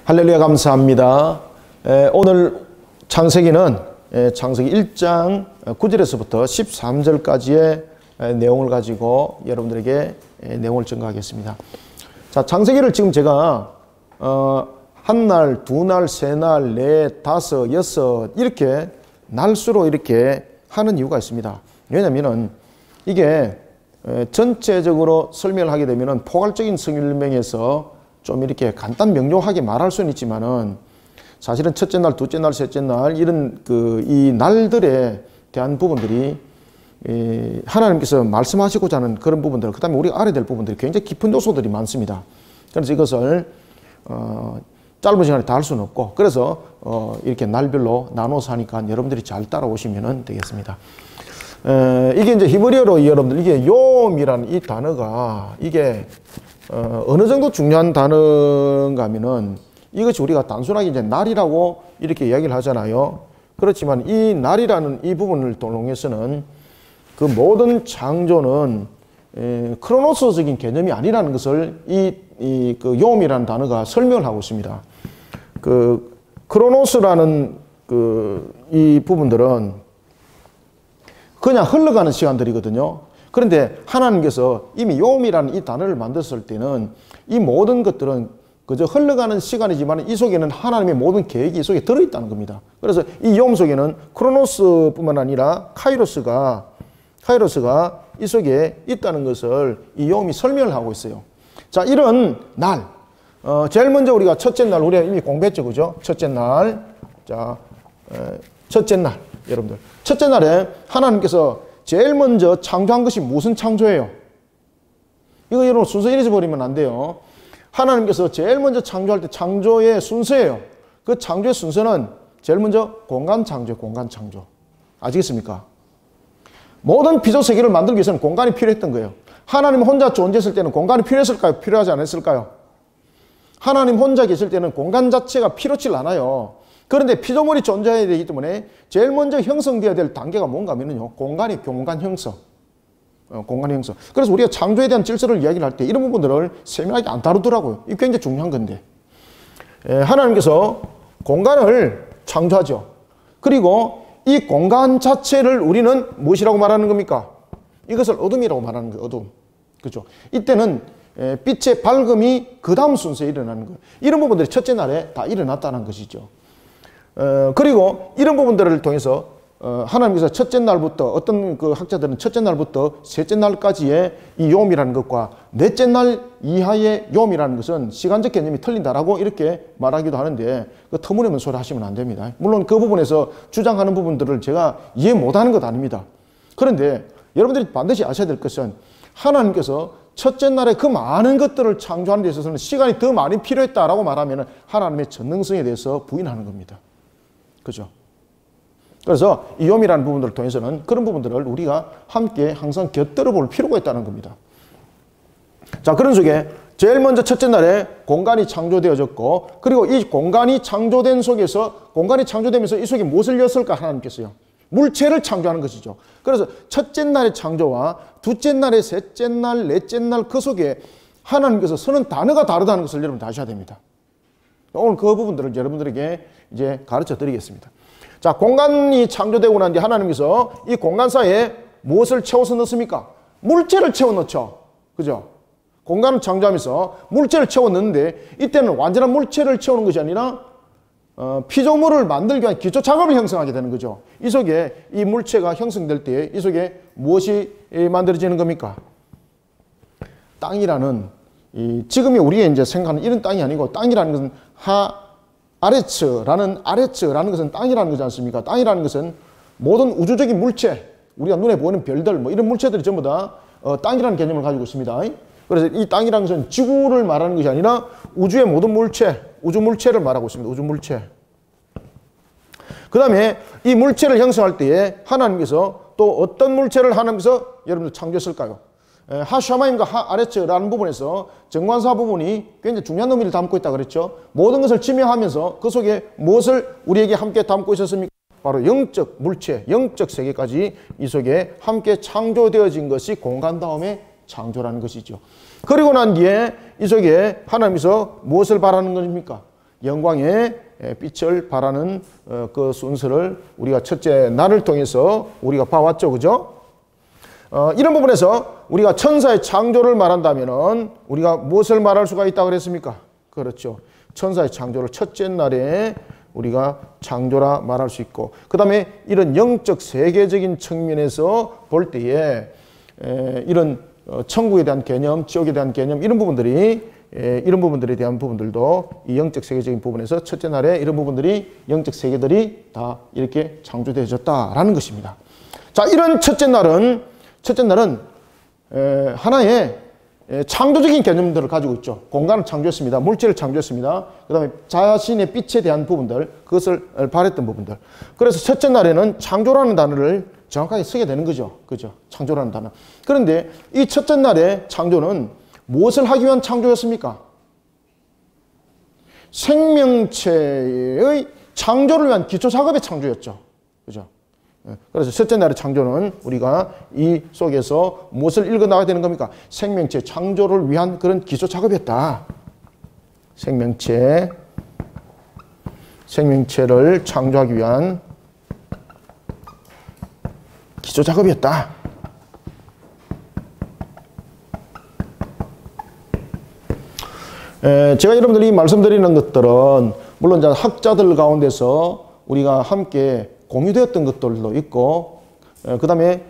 할렐루야 감사합니다. 오늘 창세기는 창세기 1장 9절에서부터 13절까지의 내용을 가지고 여러분들에게 내용을 전가하겠습니다. 자, 창세기를 지금 제가 한 날, 두 날, 세 날, 넷, 다섯, 여섯 이렇게 날수로 이렇게 하는 이유가 있습니다. 왜냐하면 이게 전체적으로 설명을 하게 되면 포괄적인 설명에서 좀 이렇게 간단 명료하게 말할 수는 있지만은 사실은 첫째 날, 둘째 날, 셋째 날 이런 이 날들에 대한 부분들이 하나님께서 말씀하시고자 하는 그런 부분들, 그 다음에 우리가 알아야 될 부분들이 굉장히 깊은 요소들이 많습니다. 그래서 이것을 짧은 시간에 다 할 수는 없고, 그래서 이렇게 날별로 나눠서 하니까 여러분들이 잘 따라오시면 되겠습니다. 이게 이제 히브리어로 여러분들 이게 요음이라는 이 단어가 이게 어느 정도 중요한 단어인가 하면은 이것이 우리가 단순하게 이제 날이라고 이렇게 이야기를 하잖아요. 그렇지만 이 날이라는 이 부분을 통해서는 그 모든 창조는 크로노스적인 개념이 아니라는 것을 그 요음이라는 단어가 설명을 하고 있습니다. 그 크로노스라는 이 부분들은 그냥 흘러가는 시간들이거든요. 그런데 하나님께서 이미 요음이라는 이 단어를 만들었을 때는 이 모든 것들은 그저 흘러가는 시간이지만 이 속에는 하나님의 모든 계획이 이 속에 들어있다는 겁니다. 그래서 이 요음 속에는 크로노스뿐만 아니라 카이로스가 이 속에 있다는 것을 이 요음이 설명을 하고 있어요. 자, 이런 날, 제일 먼저 우리가 첫째 날, 우리가 이미 공부했죠, 그죠? 첫째 날, 자, 첫째 날, 여러분들. 첫째 날에 하나님께서 제일 먼저 창조한 것이 무슨 창조예요? 이거 여러분 순서 잊어버리면 안 돼요. 하나님께서 제일 먼저 창조할 때 창조의 순서예요. 그 창조의 순서는 제일 먼저 공간 창조예요. 공간 창조. 아시겠습니까? 모든 피조 세계를 만들기 위해서는 공간이 필요했던 거예요. 하나님 혼자 존재했을 때는 공간이 필요했을까요? 필요하지 않았을까요? 하나님 혼자 계실 때는 공간 자체가 필요치 않아요. 그런데 피조물이 존재해야 되기 때문에 제일 먼저 형성되어야 될 단계가 뭔가 하면요, 공간 형성. 공간 형성. 그래서 우리가 창조에 대한 질서를 이야기를 할 때 이런 부분들을 세밀하게 안 다루더라고요. 이게 굉장히 중요한 건데. 하나님께서 공간을 창조하죠. 그리고 이 공간 자체를 우리는 무엇이라고 말하는 겁니까? 이것을 어둠이라고 말하는 거예요. 어둠. 그렇죠? 이때는 빛의 밝음이 그 다음 순서에 일어나는 거예요. 이런 부분들이 첫째 날에 다 일어났다는 것이죠. 그리고 이런 부분들을 통해서 하나님께서 첫째 날부터 어떤 그 학자들은 첫째 날부터 셋째 날까지의 이 요음이라는 것과 넷째 날 이하의 요음이라는 것은 시간적 개념이 틀린다라고 이렇게 말하기도 하는데 그 터무니없는 소리 하시면 안 됩니다. 물론 그 부분에서 주장하는 부분들을 제가 이해 못하는 것 아닙니다. 그런데 여러분들이 반드시 아셔야 될 것은 하나님께서 첫째 날에 그 많은 것들을 창조하는 데 있어서는 시간이 더 많이 필요했다라고 말하면 하나님의 전능성에 대해서 부인하는 겁니다. 그죠? 그래서 이 요음이라는 부분들을 통해서는 그런 부분들을 우리가 함께 항상 곁들여 볼 필요가 있다는 겁니다. 자, 그런 속에 제일 먼저 첫째 날에 공간이 창조되어졌고, 그리고 이 공간이 창조된 속에서, 공간이 창조되면서 이 속에 무엇을 였을까? 하나님께서요. 물체를 창조하는 것이죠. 그래서 첫째 날의 창조와 둘째 날의 셋째 날, 넷째 날 그 속에 하나님께서 쓰는 단어가 다르다는 것을 여러분 아셔야 됩니다. 오늘 그 부분들을 여러분들에게 이제 가르쳐 드리겠습니다. 자, 공간이 창조되고 난 뒤 하나님께서 이 공간사에 무엇을 채워서 넣습니까? 물체를 채워 넣죠. 그죠? 공간을 창조하면서 물체를 채워 넣는데 이때는 완전한 물체를 채우는 것이 아니라 피조물을 만들기 위한 기초 작업을 형성하게 되는 거죠. 이 속에 이 물체가 형성될 때 이 속에 무엇이 만들어지는 겁니까? 땅이라는 지금이 우리가 이제 생각하는 이런 땅이 아니고 땅이라는 것은 아레츠라는 것은 땅이라는 거지 않습니까? 땅이라는 것은 모든 우주적인 물체, 우리가 눈에 보이는 별들, 뭐 이런 물체들이 전부 다 땅이라는 개념을 가지고 있습니다. 그래서 이 땅이라는 것은 지구를 말하는 것이 아니라 우주의 모든 물체, 우주 물체를 말하고 있습니다. 우주 물체. 그 다음에 이 물체를 형성할 때에 하나님께서 또 어떤 물체를 하나님께서 여러분들 창조했을까요? 하샤마임과 하아레츠라는 부분에서 정관사 부분이 굉장히 중요한 의미를 담고 있다 그랬죠. 모든 것을 지명하면서 그 속에 무엇을 우리에게 함께 담고 있었습니까? 바로 영적 물체, 영적 세계까지 이 속에 함께 창조되어진 것이 공간 다음에 창조라는 것이죠. 그리고 난 뒤에 이 속에 하나님께서 무엇을 바라는 것입니까? 영광의 빛을 발하는 그 순서를 우리가 첫째 날을 통해서 우리가 봐왔죠. 그죠? 이런 부분에서 우리가 천사의 창조를 말한다면은 우리가 무엇을 말할 수가 있다고 그랬습니까? 그렇죠. 천사의 창조를 첫째 날에 우리가 창조라 말할 수 있고, 그 다음에 이런 영적 세계적인 측면에서 볼 때에 이런 천국에 대한 개념, 지옥에 대한 개념, 이런 부분들에 대한 부분들도 이 영적 세계적인 부분에서 첫째 날에 이런 부분들이 영적 세계들이 다 이렇게 창조되어졌다라는 것입니다. 자, 이런 첫째 날은 하나의 창조적인 개념들을 가지고 있죠. 공간을 창조했습니다. 물질을 창조했습니다. 그 다음에 자신의 빛에 대한 부분들, 그것을 발했던 부분들. 그래서 첫째 날에는 창조라는 단어를 정확하게 쓰게 되는 거죠. 그죠? 창조라는 단어. 그런데 이 첫째 날의 창조는 무엇을 하기 위한 창조였습니까? 생명체의 창조를 위한 기초 작업의 창조였죠. 그죠? 그래서 첫째 날의 창조는 우리가 이 속에서 무엇을 읽어 나가야 되는 겁니까? 생명체 창조를 위한 그런 기초 작업이었다. 생명체를 창조하기 위한 기초 작업이었다. 제가 여러분들이 말씀드리는 것들은 물론 이제 학자들 가운데서 우리가 함께 공유되었던 것들도 있고, 그 다음에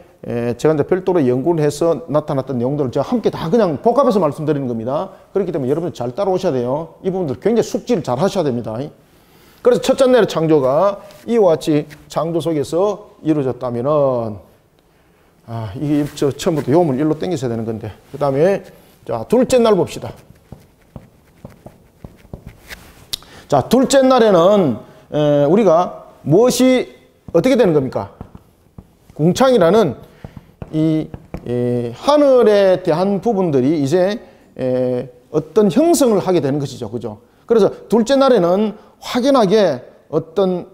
제가 이제 별도로 연구를 해서 나타났던 내용들을 제가 함께 다 그냥 복합해서 말씀드리는 겁니다. 그렇기 때문에 여러분들 잘 따라오셔야 돼요. 이 부분들 굉장히 숙지를 잘 하셔야 됩니다. 그래서 첫째 날의 창조가 이와 같이 창조 속에서 이루어졌다면은, 이게 처음부터 요음을 일로 당기셔야 되는 건데, 그 다음에 자, 둘째 날 봅시다. 자, 둘째 날에는 우리가 무엇이 어떻게 되는 겁니까? 궁창이라는 이 하늘에 대한 부분들이 이제 어떤 형성을 하게 되는 것이죠. 그죠? 그래서 둘째 날에는 확연하게 어떤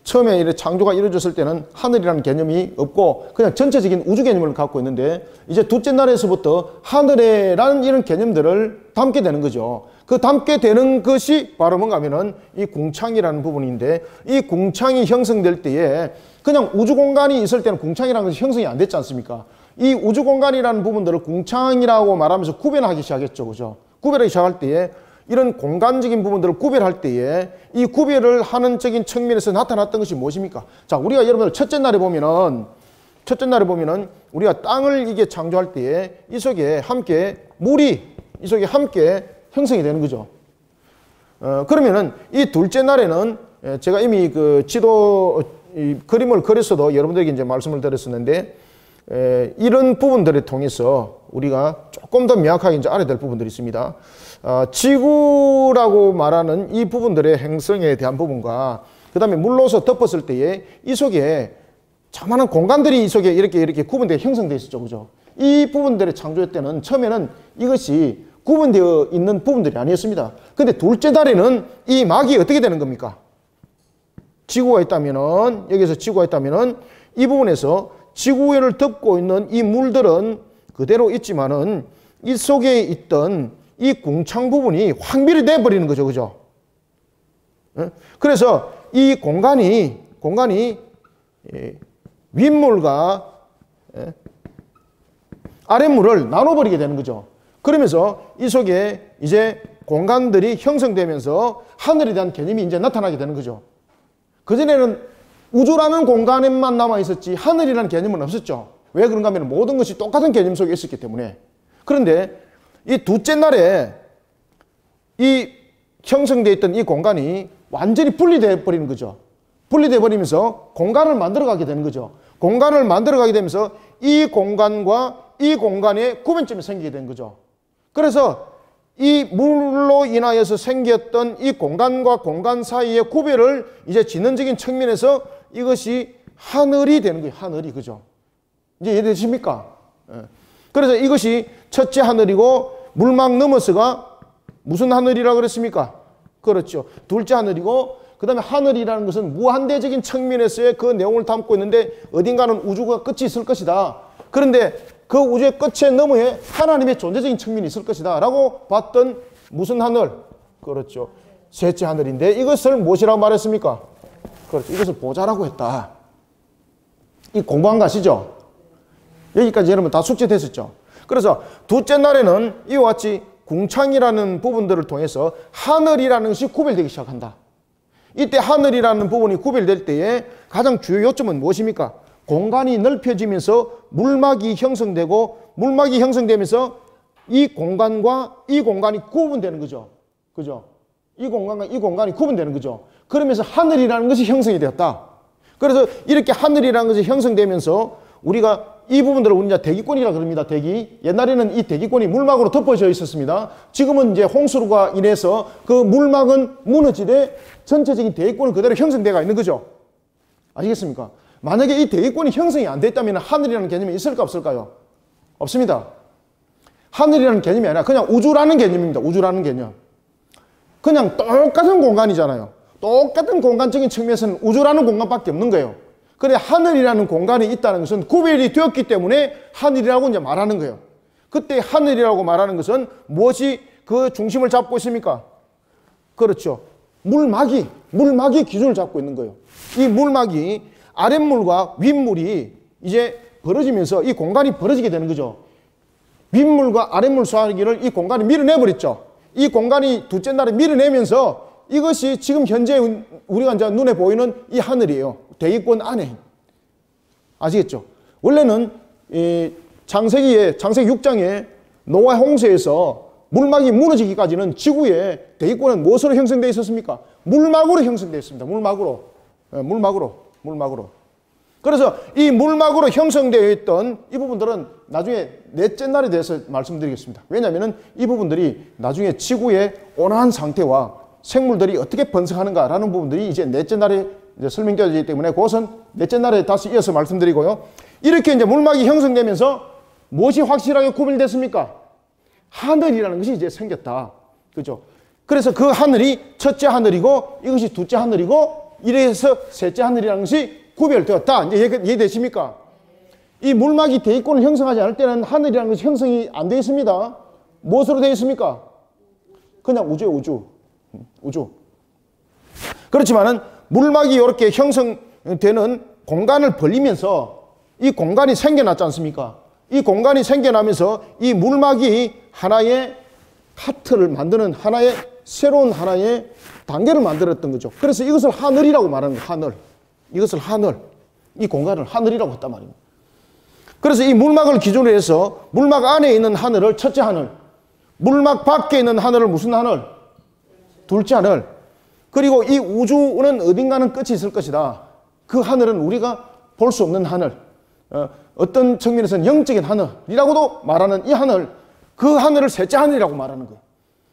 처음에 이렇게 창조가 이루어졌을 때는 하늘이라는 개념이 없고 그냥 전체적인 우주 개념을 갖고 있는데, 이제 둘째 날에서부터 하늘이라는 이런 개념들을 담게 되는 거죠. 그 담게 되는 것이 바로 뭔가 하면은 이 궁창이라는 부분인데, 이 궁창이 형성될 때에 그냥 우주 공간이 있을 때는 궁창이라는 것이 형성이 안 됐지 않습니까? 이 우주 공간이라는 부분들을 궁창이라고 말하면서 구별하기 시작했죠. 그죠? 구별하기 시작할 때에 이런 공간적인 부분들을 구별할 때에 이 구별을 하는 적인 측면에서 나타났던 것이 무엇입니까? 자, 우리가 여러분들 첫째 날에 보면은 우리가 땅을 이게 창조할 때에 이 속에 함께 물이 이 속에 함께 형성이 되는 거죠. 그러면은 이 둘째 날에는 제가 이미 그 그림을 그렸어도 여러분들에게 이제 말씀을 드렸었는데, 이런 부분들을 통해서 우리가 조금 더 명확하게 이제 알아야 될 부분들이 있습니다. 지구라고 말하는 이 부분들의 행성에 대한 부분과 그 다음에 물로서 덮었을 때에 이 속에 자만한 공간들이 이 속에 이렇게 구분되어 형성되어 있었죠. 그죠? 이 부분들의 창조할 때는 처음에는 이것이 구분되어 있는 부분들이 아니었습니다. 근데 둘째 날에는 이 막이 어떻게 되는 겁니까? 지구가 있다면은, 여기서 지구가 있다면은 이 부분에서 지구를 덮고 있는 이 물들은 그대로 있지만은 이 속에 있던 이 궁창 부분이 확밀이 돼버리는 거죠. 그죠? 그래서 이 공간이 윗물과 아랫물을 나눠버리게 되는 거죠. 그러면서 이 속에 이제 공간들이 형성되면서 하늘에 대한 개념이 이제 나타나게 되는 거죠. 그전에는 우주라는 공간에만 남아있었지 하늘이라는 개념은 없었죠. 왜 그런가 하면 모든 것이 똑같은 개념 속에 있었기 때문에. 그런데 이 둘째 날에 이 형성되어 있던 이 공간이 완전히 분리되어 버리는 거죠. 분리되어 버리면서 공간을 만들어가게 되는 거죠. 공간을 만들어가게 되면서 이 공간과 이 공간에 구분점이 생기게 된 거죠. 그래서 이 물로 인하여서 생겼던 이 공간과 공간 사이의 구별을 이제 지능적인 측면에서 이것이 하늘이 되는 거예요. 하늘이. 그죠? 이제 이해되십니까? 그래서 이것이 첫째 하늘이고, 물막 넘어서가 무슨 하늘이라고 그랬습니까? 그렇죠. 둘째 하늘이고, 그 다음에 하늘이라는 것은 무한대적인 측면에서의 그 내용을 담고 있는데 어딘가는 우주가 끝이 있을 것이다. 그런데 그 우주의 끝에 너머에 하나님의 존재적인 측면이 있을 것이다 라고 봤던 무슨 하늘? 그렇죠. 셋째 하늘인데 이것을 무엇이라고 말했습니까? 그렇죠. 이것을 보좌라고 했다. 이 공부한 거 아시죠? 여기까지 여러분 다 숙제됐었죠? 그래서 둘째 날에는 이와 같이 궁창이라는 부분들을 통해서 하늘이라는 것이 구별되기 시작한다. 이때 하늘이라는 부분이 구별될 때에 가장 주요 요점은 무엇입니까? 공간이 넓혀지면서 물막이 형성되고 물막이 형성되면서 이 공간과 이 공간이 구분되는 거죠. 그죠? 이 공간과 이 공간이 구분되는 거죠. 그러면서 하늘이라는 것이 형성이 되었다. 그래서 이렇게 하늘이라는 것이 형성되면서 우리가 이 부분들을 우리가 대기권이라 그럽니다. 대기. 옛날에는 이 대기권이 물막으로 덮어져 있었습니다. 지금은 이제 홍수가 인해서 그 물막은 무너지되 전체적인 대기권은 그대로 형성되어 있는 거죠. 아시겠습니까? 만약에 이 대기권이 형성이 안 됐다면 하늘이라는 개념이 있을까 없을까요? 없습니다. 하늘이라는 개념이 아니라 그냥 우주라는 개념입니다. 우주라는 개념. 그냥 똑같은 공간이잖아요. 똑같은 공간적인 측면에서는 우주라는 공간밖에 없는 거예요. 그래 하늘이라는 공간이 있다는 것은 구별이 되었기 때문에 하늘이라고 이제 말하는 거예요. 그때 하늘이라고 말하는 것은 무엇이 그 중심을 잡고 있습니까? 그렇죠. 물막이 기준을 잡고 있는 거예요. 이 물막이 아랫물과 윗물이 이제 벌어지면서 이 공간이 벌어지게 되는 거죠. 윗물과 아랫물 사이를 이 공간이 밀어내버렸죠. 이 공간이 둘째 날에 밀어내면서 이것이 지금 현재 우리가 이제 눈에 보이는 이 하늘이에요. 대기권 안에. 아시겠죠? 원래는 이 창세기 6장에 노아 홍수에서 물막이 무너지기까지는 지구의 대기권은 무엇으로 형성되어 있었습니까? 물막으로 형성되어 있습니다. 물막으로. 그래서 이 물막으로 형성되어 있던 이 부분들은 나중에 넷째 날에 대해서 말씀드리겠습니다. 왜냐하면 이 부분들이 나중에 지구의 온화한 상태와 생물들이 어떻게 번성하는가라는 부분들이 이제 넷째 날에 이제 설명되어지기 때문에 그것은 넷째 날에 다시 이어서 말씀드리고요. 이렇게 이제 물막이 형성되면서 무엇이 확실하게 구별됐습니까? 하늘이라는 것이 이제 생겼다. 그죠? 그래서 그 하늘이 첫째 하늘이고 이것이 둘째 하늘이고 이래서 셋째 하늘이라는 것이 구별되었다. 이제 이해되십니까? 이 물막이 대기권을 형성하지 않을 때는 하늘이라는 것이 형성이 안 되어 있습니다. 무엇으로 되어 있습니까? 그냥 우주. 그렇지만은 물막이 이렇게 형성되는 공간을 벌리면서 이 공간이 생겨났지 않습니까? 이 공간이 생겨나면서 이 물막이 하나의 하트를 만드는 하나의 새로운 하나의 단계를 만들었던 거죠. 그래서 이것을 하늘이라고 말하는 거예요. 하늘. 이것을 하늘. 이 공간을 하늘이라고 했단 말입니다. 그래서 이 물막을 기준으로 해서 물막 안에 있는 하늘을 첫째 하늘, 물막 밖에 있는 하늘을 무슨 하늘? 둘째 하늘. 그리고 이 우주는 어딘가는 끝이 있을 것이다. 그 하늘은 우리가 볼 수 없는 하늘. 어떤 측면에서는 영적인 하늘이라고도 말하는 이 하늘. 그 하늘을 셋째 하늘이라고 말하는 거예요.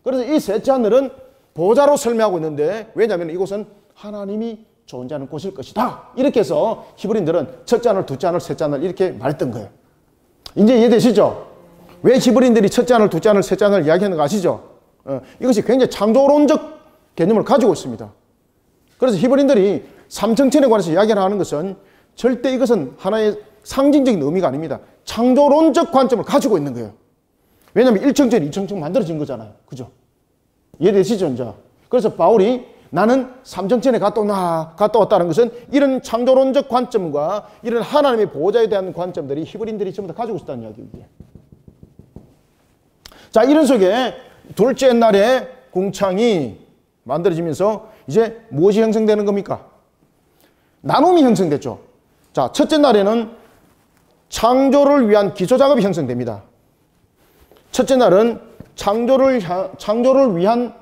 그래서 이 셋째 하늘은 보좌로 설명하고 있는데 왜냐하면 이곳은 하나님이 존재하는 곳일 것이다. 이렇게 해서 히브리인들은 첫째 하늘, 둘째 하늘, 셋째 하늘 이렇게 말했던 거예요. 이제 이해되시죠? 왜 히브리인들이 첫째 하늘, 둘째 하늘, 셋째 하늘 이야기하는 거 아시죠? 이것이 굉장히 창조론적 개념을 가지고 있습니다. 그래서 히브리인들이 삼정천에 관해서 이야기를 하는 것은 절대 이것은 하나의 상징적인 의미가 아닙니다. 창조론적 관점을 가지고 있는 거예요. 왜냐하면 1청천, 2청천 만들어진 거잖아요. 그죠? 이해되시죠? 이제? 그래서 바울이 나는 삼정천에 갔다 왔다는 것은 이런 창조론적 관점과 이런 하나님의 보호자에 대한 관점들이 히브리인들이 전부 다 가지고 있다는 이야기예요. 자, 이런 속에 둘째 날에 궁창이 만들어지면서 이제 무엇이 형성되는 겁니까? 나눔이 형성됐죠. 자, 첫째 날에는 창조를 위한 기초작업이 형성됩니다. 첫째 날은 창조를 위한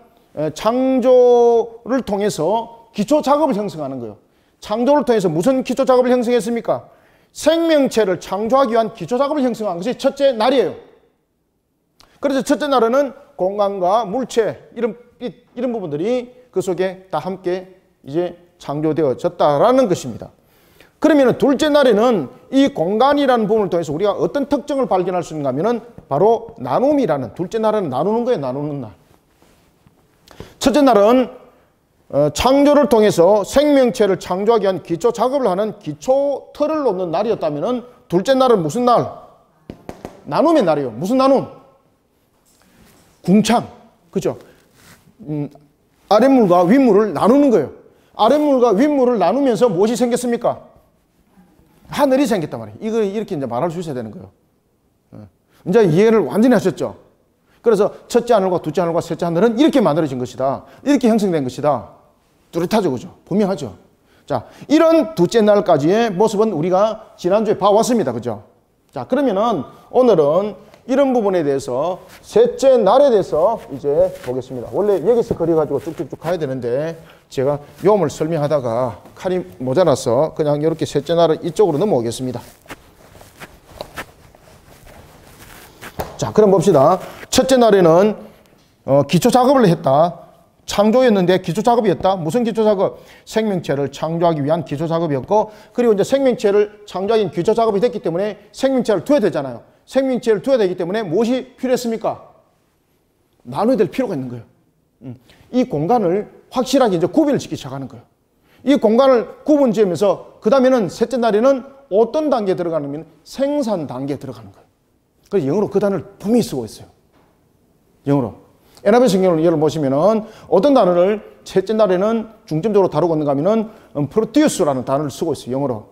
창조를 통해서 기초작업을 형성하는 거예요. 창조를 통해서 무슨 기초작업을 형성했습니까? 생명체를 창조하기 위한 기초작업을 형성한 것이 첫째 날이에요. 그래서 첫째 날에는 공간과 물체 이런 부분들이 그 속에 다 함께 이제 창조되어졌다라는 것입니다. 그러면 둘째 날에는 이 공간이라는 부분을 통해서 우리가 어떤 특징을 발견할 수 있는가 하면은 바로 나눔이라는, 둘째 날은 나누는 거예요. 나누는 날. 첫째 날은 창조를 통해서 생명체를 창조하기 위한 기초 작업을 하는 기초 틀을 놓는 날이었다면은 둘째 날은 무슨 날? 나눔의 날이에요. 무슨 나눔? 궁창. 그죠? 아랫물과 윗물을 나누는 거예요. 아랫물과 윗물을 나누면서 무엇이 생겼습니까? 하늘이 생겼단 말이에요. 이거 이렇게 이제 말할 수 있어야 되는 거예요. 이제 이해를 완전히 하셨죠? 그래서 첫째 하늘과 둘째 하늘과 셋째 하늘은 이렇게 만들어진 것이다. 이렇게 형성된 것이다. 뚜렷하죠, 그죠? 분명하죠? 자, 이런 둘째 날까지의 모습은 우리가 지난주에 봐왔습니다. 그죠? 자, 그러면은 오늘은 이런 부분에 대해서 셋째 날에 대해서 이제 보겠습니다. 원래 여기서 그려가지고 쭉쭉쭉 가야 되는데 제가 요음을 설명하다가 칼이 모자라서 그냥 이렇게 셋째 날은 이쪽으로 넘어오겠습니다. 자, 그럼 봅시다. 첫째 날에는 기초 작업을 했다. 창조였는데 기초 작업이었다. 무슨 기초 작업? 생명체를 창조하기 위한 기초 작업이었고, 그리고 이제 생명체를 창조하기 위한 기초 작업이 됐기 때문에 생명체를 둬야 되잖아요. 생명체를 둬야 되기 때문에 무엇이 필요했습니까? 나눠야 될 필요가 있는 거예요. 이 공간을 확실하게 이제 구분을 짓기 시작하는 거예요. 이 공간을 구분 지으면서 그 다음에는 셋째 날에는 어떤 단계에 들어가냐면 생산 단계에 들어가는 거예요. 그래서 영어로 그 단어를 분명히 쓰고 있어요. 영어로. NIV 성경을 예를 보시면은 어떤 단어를 셋째 날에는 중점적으로 다루고 있는가 하면은 produce라는 단어를 쓰고 있어요. 영어로.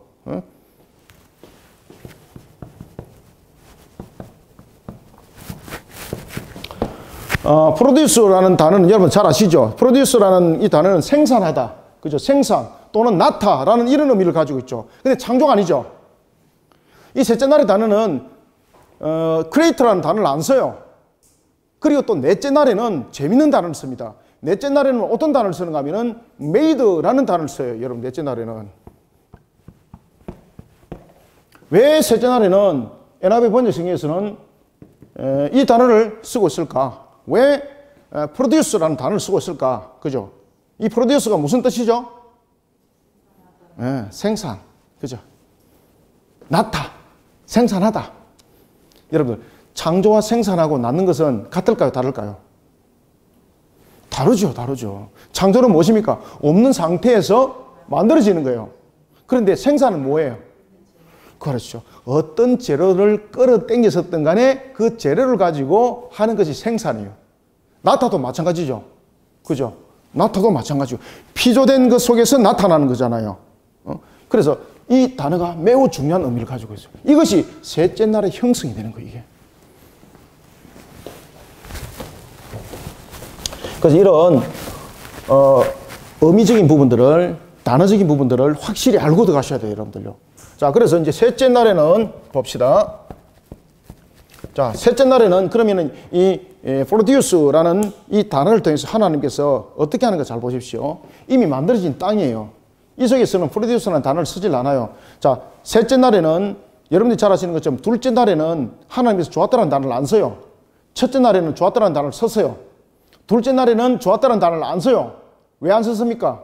produce라는 단어는 여러분 잘 아시죠? produce라는 이 단어는 생산하다. 그죠? 생산 또는 낳다라는 이런 의미를 가지고 있죠. 근데 창조가 아니죠. 이 셋째 날의 단어는 create라는 단어를 안 써요. 그리고 또 넷째 날에는 재밌는 단어를 씁니다. 넷째 날에는 어떤 단어를 쓰는가 하면은 made라는 단어를 써요. 여러분 넷째 날에는. 왜 셋째 날에는 NIV 번역성에서는 이 단어를 쓰고 있을까? 왜 produce라는 단어를 쓰고 있을까? 그죠? 이 produce가 무슨 뜻이죠? 생산. 그죠? 낳다. 생산하다. 여러분들 창조와 생산하고 낳는 것은 같을까요? 다를까요? 다르죠. 다르죠. 창조는 무엇입니까? 없는 상태에서 만들어지는 거예요. 그런데 생산은 뭐예요? 그렇죠. 어떤 재료를 끌어당겼었던 간에 그 재료를 가지고 하는 것이 생산이에요. 나타도 마찬가지죠. 그죠? 나타도 마찬가지고 피조된 것 속에서 나타나는 거잖아요. 그래서 이 단어가 매우 중요한 의미를 가지고 있어요. 이것이 셋째 날의 형성이 되는 거예요. 이게. 그래서 이런 의미적인 부분들을, 단어적인 부분들을 확실히 알고 들어가셔야 돼요, 여러분들요. 자, 그래서 이제 셋째 날에는 봅시다. 자, 셋째 날에는 그러면은 이 produce라는 이 단어를 통해서 하나님께서 어떻게 하는 か잘 보십시오. 이미 만들어진 땅이에요. 이 속에서는 produce라는 단어를 쓰질 않아요. 자, 셋째 날에는 여러분들이 잘 아시는 것처럼 둘째 날에는 하나님께서 좋았다는 단어를 안 써요. 첫째 날에는 좋았다는 단어를 썼어요. 둘째 날에는 좋았다는 단어를 안 써요. 왜 안 썼습니까?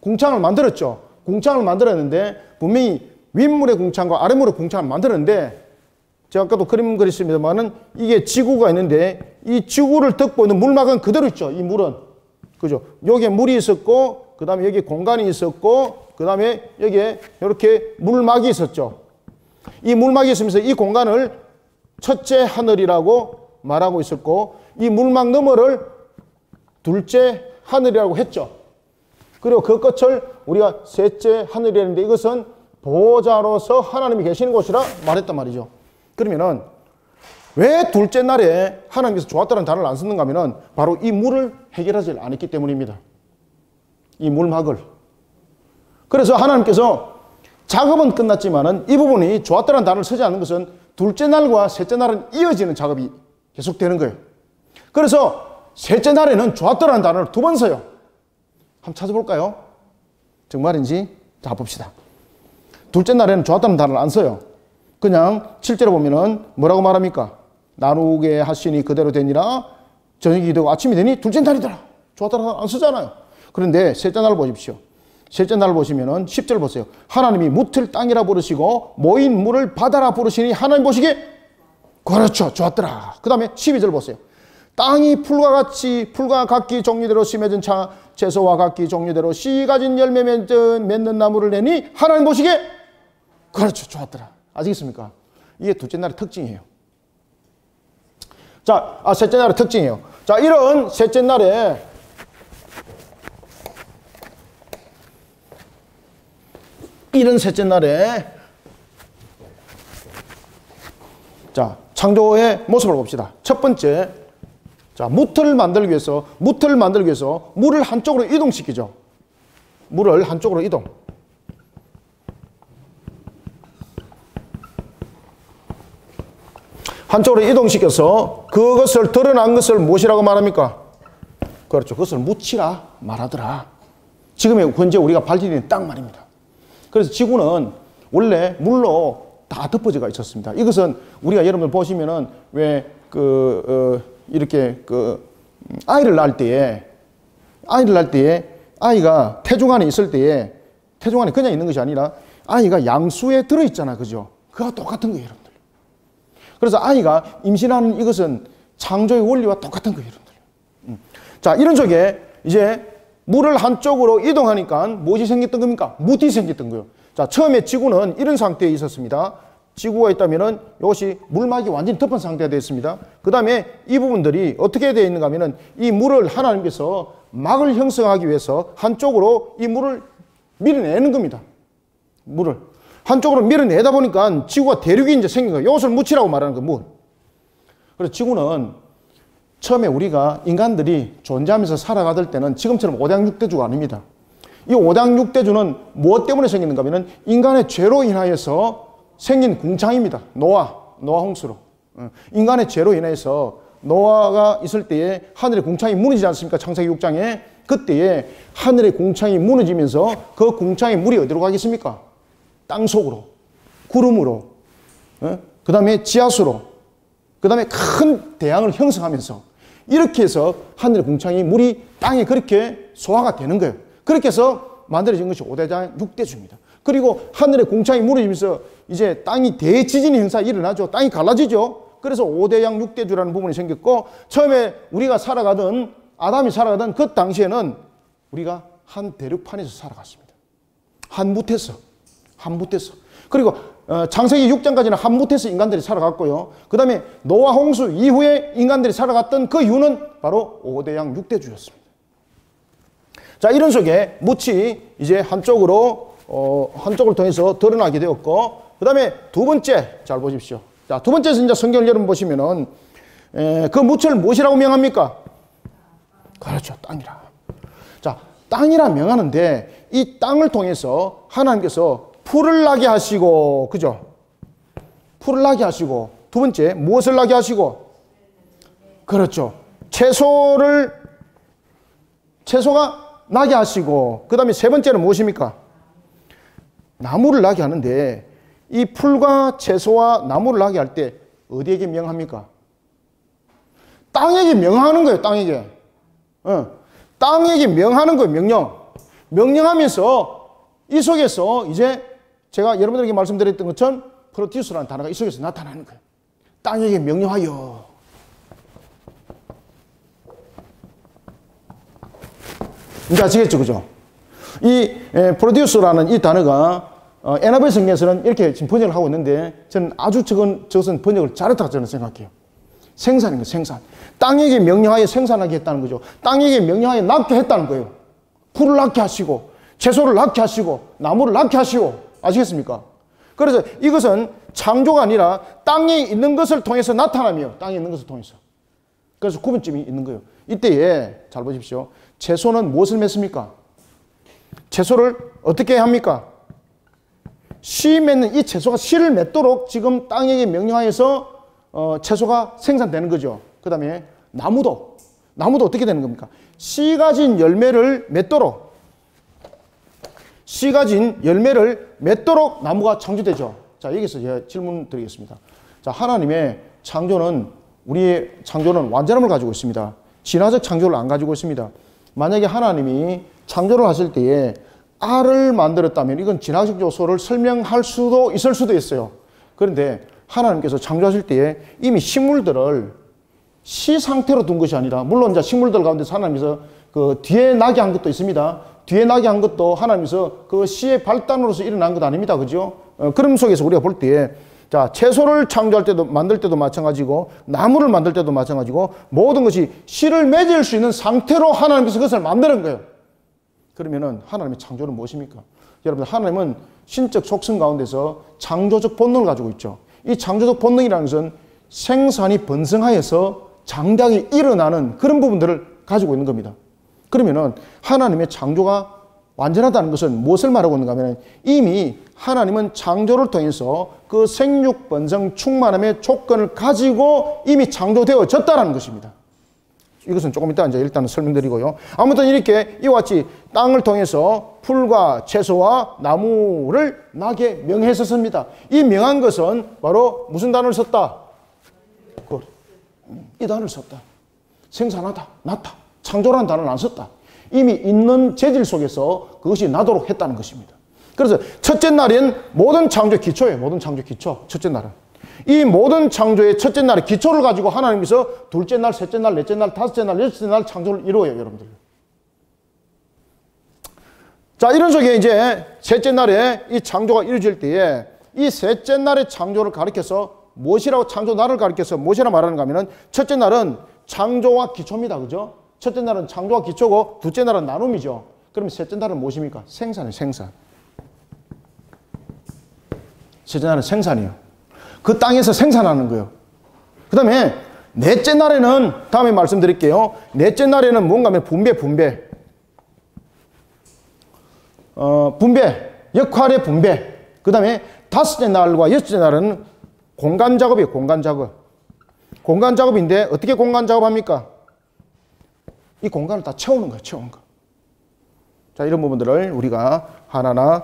궁창을 만들었죠. 궁창을 만들었는데 분명히 윗물의 궁창과 아랫물의 궁창을 만들었는데 제가 아까도 그림 그렸습니다만은 이게 지구가 있는데 이 지구를 덮고 있는 물막은 그대로 있죠. 이 물은. 그죠? 여기에 물이 있었고 그 다음에 여기 공간이 있었고 그 다음에 여기에 이렇게 물막이 있었죠. 이 물막이 있으면서 이 공간을 첫째 하늘이라고 말하고 있었고 이 물막 너머를 둘째 하늘이라고 했죠. 그리고 그 끝을 우리가 셋째 하늘이라는데 이것은 보호자로서 하나님이 계시는 곳이라 말했단 말이죠. 그러면은 왜 둘째 날에 하나님께서 좋았다는 단어를 안 썼는가 하면은 바로 이 물을 해결하지 않았기 때문입니다. 이 물막을. 그래서 하나님께서 작업은 끝났지만은 이 부분이 좋았다는 단어를 쓰지 않는 것은 둘째 날과 셋째 날은 이어지는 작업이 계속되는 거예요. 그래서 셋째 날에는 좋았다는 단어를 두 번 써요. 한번 찾아볼까요? 정말인지? 자, 봅시다. 둘째 날에는 좋았다는 단어를 안 써요. 그냥 7절에 보면은 뭐라고 말합니까? 나누게 하시니 그대로 되니라. 저녁이 되고 아침이 되니 둘째 날이더라. 좋았다는 단어 안 쓰잖아요. 그런데 셋째 날을 보십시오. 셋째 날을 보시면은 10절 보세요. 하나님이 묻을 땅이라 부르시고 모인 물을 바다라 부르시니 하나님 보시기에 그렇죠. 좋았더라. 그 다음에 12절 보세요. 땅이 풀과 각기 종류대로 심해진 채소와 각기 종류대로 씨 가진 열매 맺는 나무를 내니 하나님 보시기에 그렇죠. 좋았더라. 아시겠습니까? 이게 둘째 날의 특징이에요. 자, 셋째 날의 특징이에요. 자, 이런 셋째 날에 이런 셋째 날에 자, 창조의 모습을 봅시다. 첫 번째, 자, 무틀을 만들기 위해서 물을 한쪽으로 이동시키죠. 물을 한쪽으로 이동. 한쪽으로 이동시켜서 그것을 드러난 것을 무엇이라고 말합니까? 그렇죠. 그것을 묻히라 말하더라. 지금 현재 우리가 발디디는 땅 말입니다. 그래서 지구는 원래 물로 다 덮어져가 있었습니다. 이것은 우리가 여러분들 보시면은 왜 이렇게 아이를 낳을 때에 아이가 태중 안에 있을 때에 태중 안에 그냥 있는 것이 아니라 아이가 양수에 들어 있잖아, 그죠? 그와 똑같은 거예요, 여러분들. 그래서 아이가 임신하는 이것은 창조의 원리와 똑같은 거예요, 여러분들. 자, 이런 속에 이제 물을 한쪽으로 이동하니까 무엇이 생겼던 겁니까? 무이 생겼던 거예요. 자, 처음에 지구는 이런 상태에 있었습니다. 지구가 있다면은 이것이 물막이 완전히 덮은 상태가 되었습니다. 그 다음에 이 부분들이 어떻게 되어 있는가 하면은 이 물을 하나님께서 막을 형성하기 위해서 한쪽으로 이 물을 밀어내는 겁니다. 물을. 한쪽으로 밀어내다 보니까 지구가 대륙이 이제 생긴 거예요. 이것을 묻히라고 말하는 거예요, 물. 그래서 지구는 처음에 우리가 인간들이 존재하면서 살아가던 때는 지금처럼 오대양육대주가 아닙니다. 이 오대양육대주는 무엇 때문에 생기는가 하면 인간의 죄로 인하여서 생긴 궁창입니다. 노아 홍수로. 인간의 죄로 인해서 노아가 있을 때에 하늘의 궁창이 무너지지 않습니까? 창세기 6장에. 그때에 하늘의 궁창이 무너지면서 그 궁창의 물이 어디로 가겠습니까? 땅속으로, 구름으로, 그 다음에 지하수로, 그 다음에 큰 대양을 형성하면서 이렇게 해서 하늘의 궁창이 물이 땅에 그렇게 소화가 되는 거예요. 그렇게 해서 만들어진 것이 오대양 육대주입니다. 그리고 하늘의 궁창이 무너지면서 이제 땅이 대지진의 현상이 일어나죠. 땅이 갈라지죠. 그래서 오대양 육대주라는 부분이 생겼고, 처음에 우리가 살아가던 아담이 살아가던 그 당시에는 우리가 한 대륙판에서 살아갔습니다. 한 무태서. 그리고 창세기 6장까지는 한 무태서 인간들이 살아갔고요. 그 다음에 노아 홍수 이후에 인간들이 살아갔던 그 이유는 바로 오대양 육대주였습니다. 자, 이런 속에 묻이 이제 한쪽을 통해서 드러나게 되었고, 그 다음에 두 번째, 잘 보십시오. 자, 두 번째 이제 성경을 여러분 보시면은, 그 묻을 무엇이라고 명합니까? 그렇죠. 땅이라. 자, 땅이라 명하는데, 이 땅을 통해서 하나님께서 풀을 나게 하시고, 그죠? 풀을 나게 하시고, 두 번째, 무엇을 나게 하시고? 그렇죠. 채소가 나게 하시고, 그 다음에 세 번째는 무엇입니까? 나무를 나게 하는데, 이 풀과 채소와 나무를 나게 할 때 어디에게 명합니까? 땅에게 명하는 거예요, 땅에게. 땅에게 명하는 거예요, 명령. 명령하면서 이 속에서 이제 제가 여러분들에게 말씀드렸던 것처럼 프로듀스라는 단어가 이 속에서 나타나는 거예요. 땅에게 명령하여. 이제 아시겠죠, 그죠? 이 프로듀스라는 이 단어가 NIV 성경에서는 이렇게 지금 번역을 하고 있는데 저는 아주 저것은 번역을 잘했다고 저는 생각해요. 생산인 거예요, 생산. 땅에게 명령하여 생산하게 했다는 거죠. 땅에게 명령하여 낳게 했다는 거예요. 풀을 낳게 하시고, 채소를 낳게 하시고, 나무를 낳게 하시고, 아시겠습니까? 그래서 이것은 창조가 아니라 땅에 있는 것을 통해서 나타나며, 땅에 있는 것을 통해서. 그래서 구분점이 있는 거예요. 이때에, 잘 보십시오. 채소는 무엇을 맺습니까? 채소를 어떻게 합니까? 씨 맺는 이 채소가 씨를 맺도록 지금 땅에게 명령하여서 채소가 생산되는 거죠. 그 다음에 나무도 어떻게 되는 겁니까? 씨 가진 열매를 맺도록 나무가 창조되죠. 자, 여기서 제가 질문 드리겠습니다. 자, 하나님의 창조는, 우리의 창조는 완전함을 가지고 있습니다. 진화적 창조를 안 가지고 있습니다. 만약에 하나님이 창조를 하실 때에 알을 만들었다면 이건 진화적 요소를 설명할 수도 있을 수도 있어요. 그런데 하나님께서 창조하실 때에 이미 식물들을 씨 상태로 둔 것이 아니라, 물론 이제 식물들 가운데서 하나님께서 그 뒤에 나게 한 것도 있습니다. 뒤에 나게 한 것도 하나님께서 그 씨의 발단으로서 일어난 것 아닙니다. 그죠? 그런 속에서 우리가 볼 때에, 자, 채소를 창조할 때도, 만들 때도 마찬가지고, 나무를 만들 때도 마찬가지고, 모든 것이 씨를 맺을 수 있는 상태로 하나님께서 그것을 만드는 거예요. 그러면은 하나님의 창조는 무엇입니까? 여러분들, 하나님은 신적 속성 가운데서 창조적 본능을 가지고 있죠. 이 창조적 본능이라는 것은 생산이 번성하여서 장대하게 일어나는 그런 부분들을 가지고 있는 겁니다. 그러면은 하나님의 창조가 완전하다는 것은 무엇을 말하고 있는가 하면 이미 하나님은 창조를 통해서 그 생육 번성 충만함의 조건을 가지고 이미 창조되어졌다는 것입니다. 이것은 조금 이따 이제 일단은 설명드리고요. 아무튼 이렇게 이와 같이 땅을 통해서 풀과 채소와 나무를 나게 명했었습니다. 이 명한 것은 바로 무슨 단어를 썼다? 이 단어를 썼다. 생산하다, 낳다, 창조라는 단어를 안 썼다. 이미 있는 재질 속에서 그것이 나도록 했다는 것입니다. 그래서 첫째 날은 모든 창조의 기초예요. 모든 창조의 기초. 첫째 날은. 이 모든 창조의 첫째 날의 기초를 가지고 하나님께서 둘째 날, 셋째 날, 넷째 날, 다섯째 날, 여섯째 날 창조를 이루어요, 여러분들. 자, 이런 속에 이제 셋째 날에 이 창조가 이루어질 때에 이 셋째 날의 창조를 가리켜서 무엇이라고 창조 날을 가리켜서 무엇이라 말하는가 하면은 첫째 날은 창조와 기초입니다. 그죠? 첫째 날은 창조와 기초고 둘째 날은 나눔이죠. 그러면 셋째 날은 무엇입니까? 생산이에요, 생산. 셋째 날은 생산이에요. 그 땅에서 생산하는 거예요. 그 다음에 넷째 날에는 다음에 말씀드릴게요. 넷째 날에는 뭔가 하면 분배. 분배, 역할의 분배. 그 다음에 다섯째 날과 여섯째 날은 공간 작업이에요. 공간 작업. 공간 작업인데 어떻게 공간 작업합니까? 이 공간을 다 채우는 거예요. 채우는 거. 자, 이런 부분들을 우리가 하나하나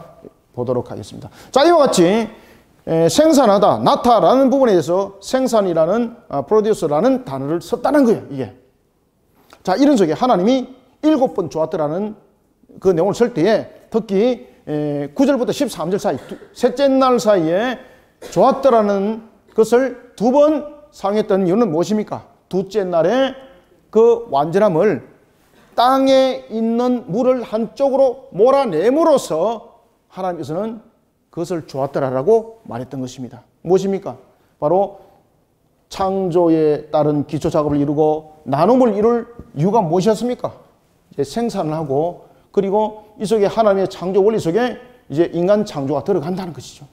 보도록 하겠습니다. 자, 이와 같이 생산하다, 낳다라는 부분에 대해서 생산이라는 프로듀스라는 단어를 썼다는 거예요. 이게. 자, 이런 속에 하나님이 7번 좋았더라는 그 내용을 쓸 때에 특히 9절부터 13절 사이, 셋째 날 사이에 좋았더라는 것을 2번 사용했던 이유는 무엇입니까? 둘째 날에 그 완전함을 땅에 있는 물을 한쪽으로 몰아내므로써 하나님께서는 그것을 좋았더라라고 말했던 것입니다. 무엇입니까? 바로 창조에 따른 기초 작업을 이루고 나눔을 이룰 이유가 무엇이었습니까? 이제 생산을 하고 그리고 이 속에 하나님의 창조 원리 속에 이제 인간 창조가 들어간다는 것이죠.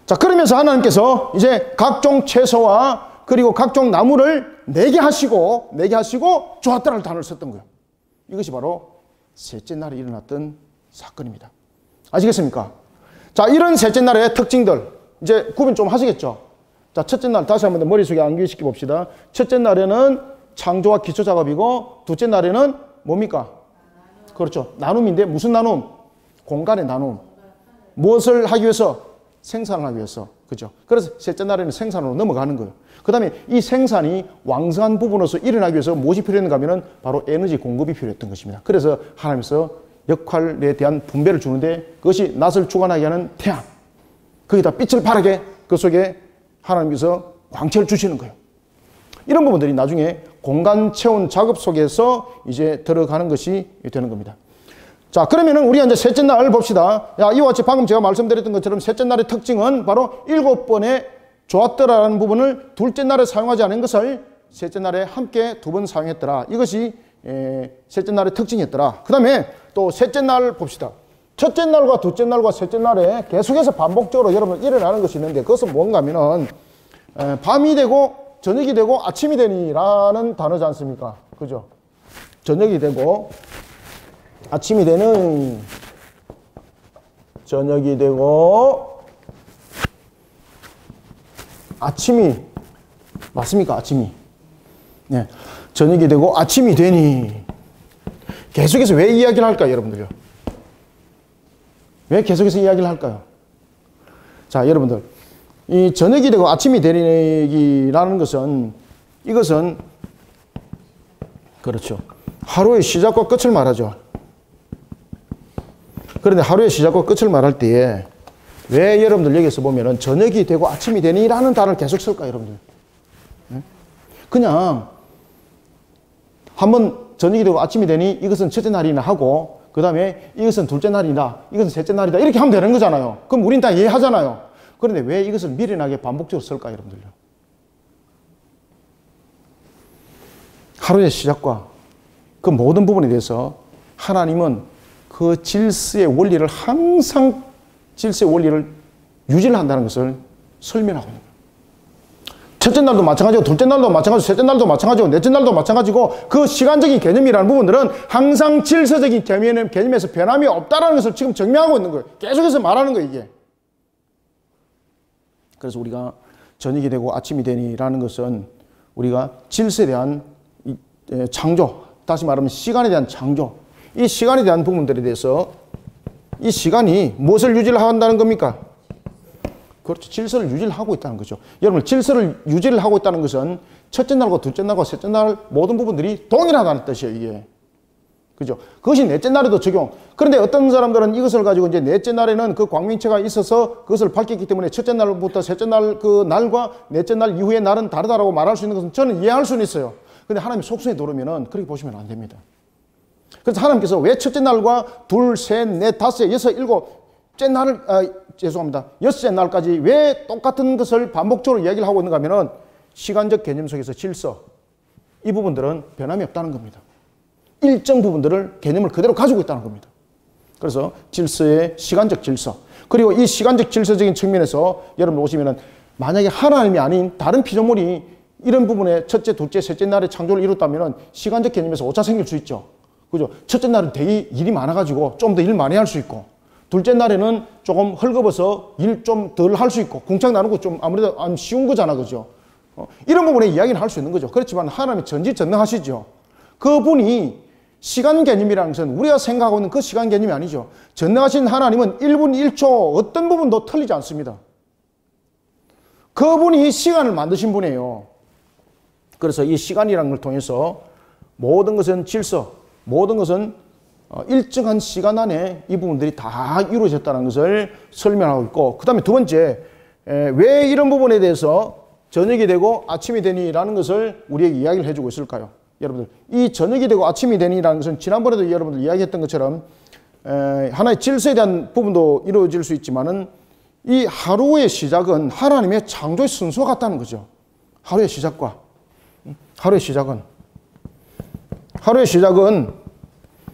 자, 그러면서 하나님께서 이제 각종 채소와 그리고 각종 나무를 내게 하시고 좋았다라는 단어를 썼던 거예요. 이것이 바로 셋째 날에 일어났던 사건입니다. 아시겠습니까? 자, 이런 셋째 날의 특징들 이제 구분 좀 하시겠죠? 자, 첫째 날 다시 한번 머릿속에 암기시켜 봅시다. 첫째 날에는 창조와 기초 작업이고 둘째 날에는 뭡니까? 그렇죠. 나눔인데 무슨 나눔? 공간의 나눔. 무엇을 하기 위해서? 생산을 하기 위해서. 그죠? 그래서 셋째 날에는 생산으로 넘어가는 거예요. 그 다음에 이 생산이 왕성한 부분으로서 일어나기 위해서 무엇이 필요했는가 하면 바로 에너지 공급이 필요했던 것입니다. 그래서 하나님께서 역할에 대한 분배를 주는데 그것이 낯을 주관하게 하는 태양. 거기다 빛을 바라게 그 속에 하나님께서 광채를 주시는 거예요. 이런 부분들이 나중에 공간 체온 작업 속에서 이제 들어가는 것이 되는 겁니다. 자, 그러면은 우리가 이제 셋째 날 봅시다. 야, 이와 같이 방금 제가 말씀드렸던 것처럼 셋째 날의 특징은 바로 7번의 좋았더라라는 부분을 둘째 날에 사용하지 않은 것을 셋째 날에 함께 2번 사용했더라. 이것이 셋째 날의 특징이었더라. 그 다음에 또 셋째 날 봅시다. 첫째 날과 둘째 날과 셋째 날에 계속해서 반복적으로 여러분 일어나는 것이 있는데 그것은 뭔가 하면은 밤이 되고 저녁이 되고 아침이 되니라는 단어지 않습니까? 그죠? 저녁이 되고 아침이 되는, 저녁이 되고 아침이, 맞습니까? 아침이. 네. 저녁이 되고 아침이 되니. 계속해서 왜 이야기를 할까요, 여러분들요? 왜 계속해서 이야기를 할까요? 자, 여러분들. 이 저녁이 되고 아침이 되니라는 것은, 이것은, 그렇죠. 하루의 시작과 끝을 말하죠. 그런데 하루의 시작과 끝을 말할 때에 왜 여러분들 여기서 보면은 저녁이 되고 아침이 되니라는 단어를 계속 쓸까요, 여러분들? 그냥 한번 저녁이 되고 아침이 되니 이것은 첫째 날이나 하고 그 다음에 이것은 둘째 날이다, 이것은 셋째 날이다 이렇게 하면 되는 거잖아요. 그럼 우린 다 이해하잖아요. 그런데 왜 이것을 미련하게 반복적으로 쓸까요, 여러분들요? 하루의 시작과 그 모든 부분에 대해서 하나님은 그 질서의 원리를 항상 질서의 원리를 유지를 한다는 것을 설명하고 있는 거예요. 첫째 날도 마찬가지고, 둘째 날도 마찬가지고, 셋째 날도 마찬가지고, 넷째 날도 마찬가지고, 그 시간적인 개념이라는 부분들은 항상 질서적인 개념에서 변함이 없다는 것을 지금 증명하고 있는 거예요. 계속해서 말하는 거예요, 이게. 그래서 우리가 저녁이 되고 아침이 되니라는 것은 우리가 질서에 대한 창조, 다시 말하면 시간에 대한 창조, 이 시간에 대한 부분들에 대해서 이 시간이 무엇을 유지를 한다는 겁니까? 그렇죠. 질서를 유지를 하고 있다는 거죠. 여러분, 질서를 유지를 하고 있다는 것은 첫째 날과 둘째 날과 셋째 날 모든 부분들이 동일하다는 뜻이에요, 이게. 그죠? 그것이 넷째 날에도 적용. 그런데 어떤 사람들은 이것을 가지고 이제 넷째 날에는 그 광명체가 있어서 그것을 밝혔기 때문에 첫째 날부터 셋째 날 그 날과 넷째 날 이후의 날은 다르다라고 말할 수 있는 것은 저는 이해할 수는 있어요. 근데 하나님의 속성에 들어오면은 그렇게 보시면 안 됩니다. 그래서 하나님께서 왜 첫째 날과 둘, 셋, 넷, 다섯, 여섯, 일곱째 날을, 죄송합니다. 여섯째 날까지 왜 똑같은 것을 반복적으로 이야기를 하고 있는가 하면은 시간적 개념 속에서 질서, 이 부분들은 변함이 없다는 겁니다. 일정 부분들을 개념을 그대로 가지고 있다는 겁니다. 그래서 질서의 시간적 질서, 그리고 이 시간적 질서적인 측면에서 여러분 보시면은 만약에 하나님이 아닌 다른 피조물이 이런 부분에 첫째, 둘째, 셋째 날에 창조를 이뤘다면은 시간적 개념에서 오차 생길 수 있죠. 그죠? 첫째 날은 되게 일이 많아가지고 좀 더 일 많이 할 수 있고, 둘째 날에는 조금 헐거워서 일 좀 덜 할 수 있고, 공창 나누고 좀 아무래도 안 쉬운 거잖아, 그죠? 이런 부분에 이야기는 할 수 있는 거죠. 그렇지만 하나님이 전지전능하시죠. 그분이 시간 개념이라는 것은 우리가 생각하고 있는 그 시간 개념이 아니죠. 전능하신 하나님은 1분 1초 어떤 부분도 틀리지 않습니다. 그분이 시간을 만드신 분이에요. 그래서 이 시간이라는 걸 통해서 모든 것은 질서, 모든 것은 일정한 시간 안에 이 부분들이 다 이루어졌다는 것을 설명하고 있고, 그 다음에 두 번째, 왜 이런 부분에 대해서 저녁이 되고 아침이 되니라는 것을 우리에게 이야기를 해주고 있을까요? 여러분들, 이 저녁이 되고 아침이 되니라는 것은 지난번에도 여러분들 이야기했던 것처럼 하나의 질서에 대한 부분도 이루어질 수 있지만은 이 하루의 시작은 하나님의 창조의 순서가 같다는 거죠. 하루의 시작은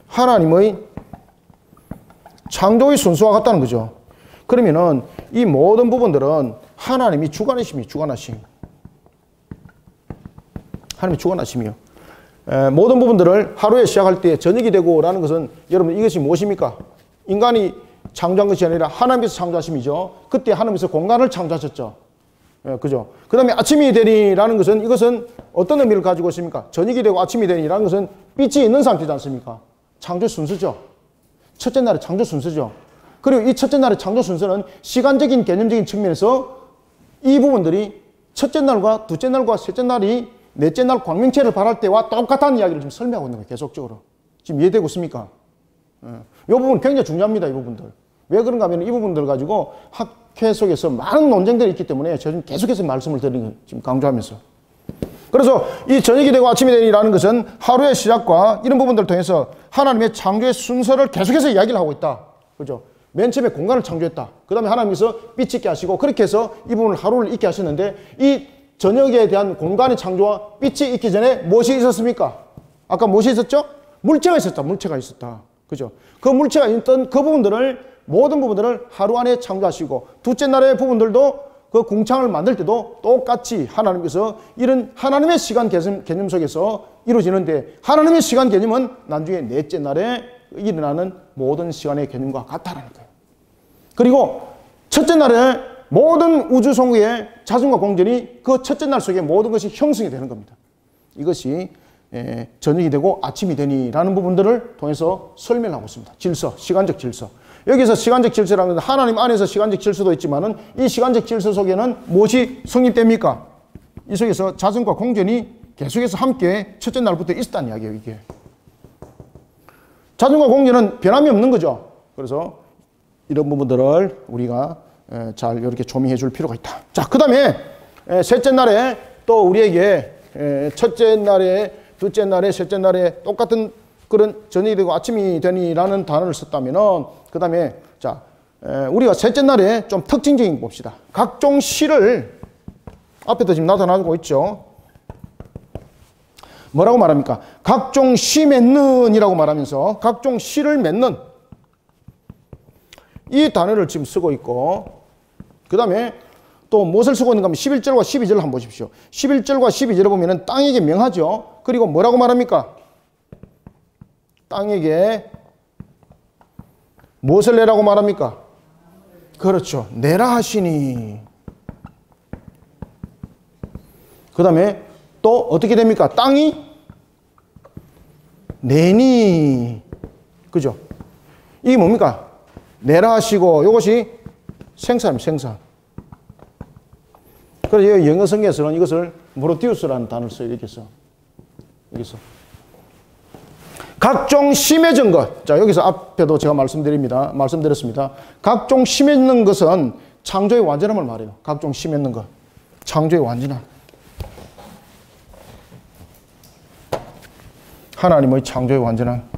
하나님의 창조의 순서와 같다는 거죠. 그러면은 이 모든 부분들은 하나님이 주관하심이에요. 하나님이 주관하심이요. 모든 부분들을 하루에 시작할 때 저녁이 되고 라는 것은 여러분 이것이 무엇입니까? 인간이 창조한 것이 아니라 하나님께서 창조하심이죠. 그때 하나님께서 공간을 창조하셨죠. 그죠? 그 다음에 아침이 되니라는 것은 이것은 어떤 의미를 가지고 있습니까? 저녁이 되고 아침이 되니라는 것은 빛이 있는 상태지 않습니까? 창조 순서죠. 첫째 날의 창조 순서죠. 그리고 이 첫째 날의 창조 순서는 시간적인 개념적인 측면에서 이 부분들이 첫째 날과 둘째 날과 셋째 날이 넷째 날 광명체를 발할 때와 똑같다는 이야기를 지금 설명하고 있는 거예요. 계속적으로. 지금 이해되고 있습니까? 이 부분 굉장히 중요합니다. 이 부분들. 왜 그런가 하면 이 부분들 가지고 학회 속에서 많은 논쟁들이 있기 때문에 제가 지금 계속해서 말씀을 드리는 거예요. 지금 강조하면서. 그래서 이 저녁이 되고 아침이 되니라는 것은 하루의 시작과 이런 부분들을 통해서 하나님의 창조의 순서를 계속해서 이야기를 하고 있다. 그죠? 맨 처음에 공간을 창조했다. 그 다음에 하나님께서 빛 있게 하시고 그렇게 해서 이 부분을 하루를 있게 하셨는데 이 저녁에 대한 공간의 창조와 빛이 있기 전에 무엇이 있었습니까? 아까 무엇이 있었죠? 물체가 있었다. 그죠? 그 물체가 있던 그 부분들을, 모든 부분들을 하루 안에 창조하시고, 둘째 날의 부분들도 그 궁창을 만들 때도 똑같이 하나님께서 이런 하나님의 시간 개념 속에서 이루어지는데, 하나님의 시간 개념은 나중에 넷째 날에 일어나는 모든 시간의 개념과 같다라는 거예요. 그리고 첫째 날에 모든 우주 송구의 자전과 공전이 그 첫째 날 속에 모든 것이 형성이 되는 겁니다. 이것이 저녁이 되고 아침이 되니라는 부분들을 통해서 설명하고 있습니다. 질서, 시간적 질서. 여기서 시간적 질서라는 것은 하나님 안에서 시간적 질서도 있지만은 이 시간적 질서 속에는 무엇이 성립됩니까? 이 속에서 자전과 공전이 계속해서 함께 첫째 날부터 있었다는 이야기예요, 이게. 자전과 공전은 변함이 없는 거죠. 그래서 이런 부분들을 우리가 잘 이렇게 조명해 줄 필요가 있다. 자, 그 다음에 셋째 날에 또 우리에게 첫째 날에, 둘째 날에, 셋째 날에 똑같은 그런 저녁이 되고 아침이 되니라는 단어를 썼다면은, 그 다음에 자, 우리가 셋째 날에 좀 특징적인 거 봅시다. 각종 시를 앞에도 지금 나타나고 있죠. 뭐라고 말합니까? 각종 시 맺는이라고 말하면서 각종 시를 맺는, 이 단어를 지금 쓰고 있고, 그 다음에 또 무엇을 쓰고 있는가 하면 11절과 12절을 한번 보십시오. 11절과 12절을 보면은 땅에게 명하죠. 그리고 뭐라고 말합니까? 땅에게 무엇을 내라고 말합니까? 그렇죠. 내라 하시니. 그 다음에 또 어떻게 됩니까? 땅이 내니. 그죠? 이게 뭡니까? 내라 하시고, 이것이 생산입니다. 생산. 그래서 영어 성경에서는 이것을 프로듀스라는 단어를 써요. 이렇게 써. 여기서. 각종 심해진 것. 자, 여기서 앞에도 제가 말씀드렸습니다. 각종 심해진 것은 창조의 완전함을 말해요. 각종 심해진 것. 창조의 완전함. 하나님의 창조의 완전함.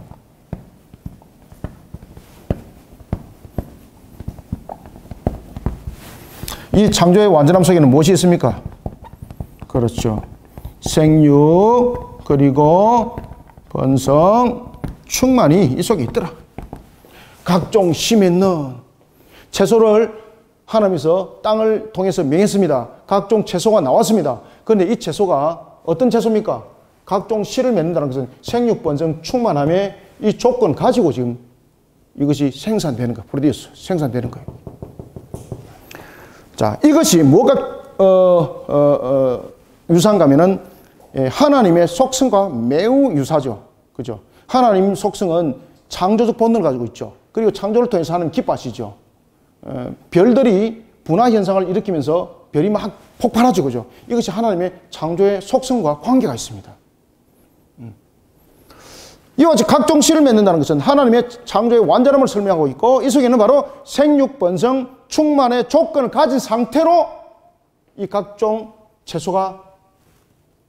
이 창조의 완전함 속에는 무엇이 있습니까? 그렇죠. 생육, 그리고 번성, 충만이 이 속에 있더라. 각종 심있는 채소를 하나님께서 땅을 통해서 명했습니다. 각종 채소가 나왔습니다. 그런데 이 채소가 어떤 채소입니까? 각종 씨를 맺는다는 것은 생육, 번성, 충만함의 이 조건 가지고 지금 이것이 생산되는 거예요. 프로듀스, 생산되는 거예요. 자, 이것이 뭐가 유사한가 하면은 하나님의 속성과 매우 유사죠. 그죠? 하나님 속성은 창조적 본능을 가지고 있죠. 그리고 창조를 통해서 하나님 기뻐하시죠. 별들이 분화 현상을 일으키면서 별이 막 폭발하죠. 그죠? 이것이 하나님의 창조의 속성과 관계가 있습니다. 이와 같이 각종 씨를 맺는다는 것은 하나님의 창조의 완전함을 설명하고 있고, 이 속에는 바로 생육, 번성, 충만의 조건을 가진 상태로 이 각종 채소가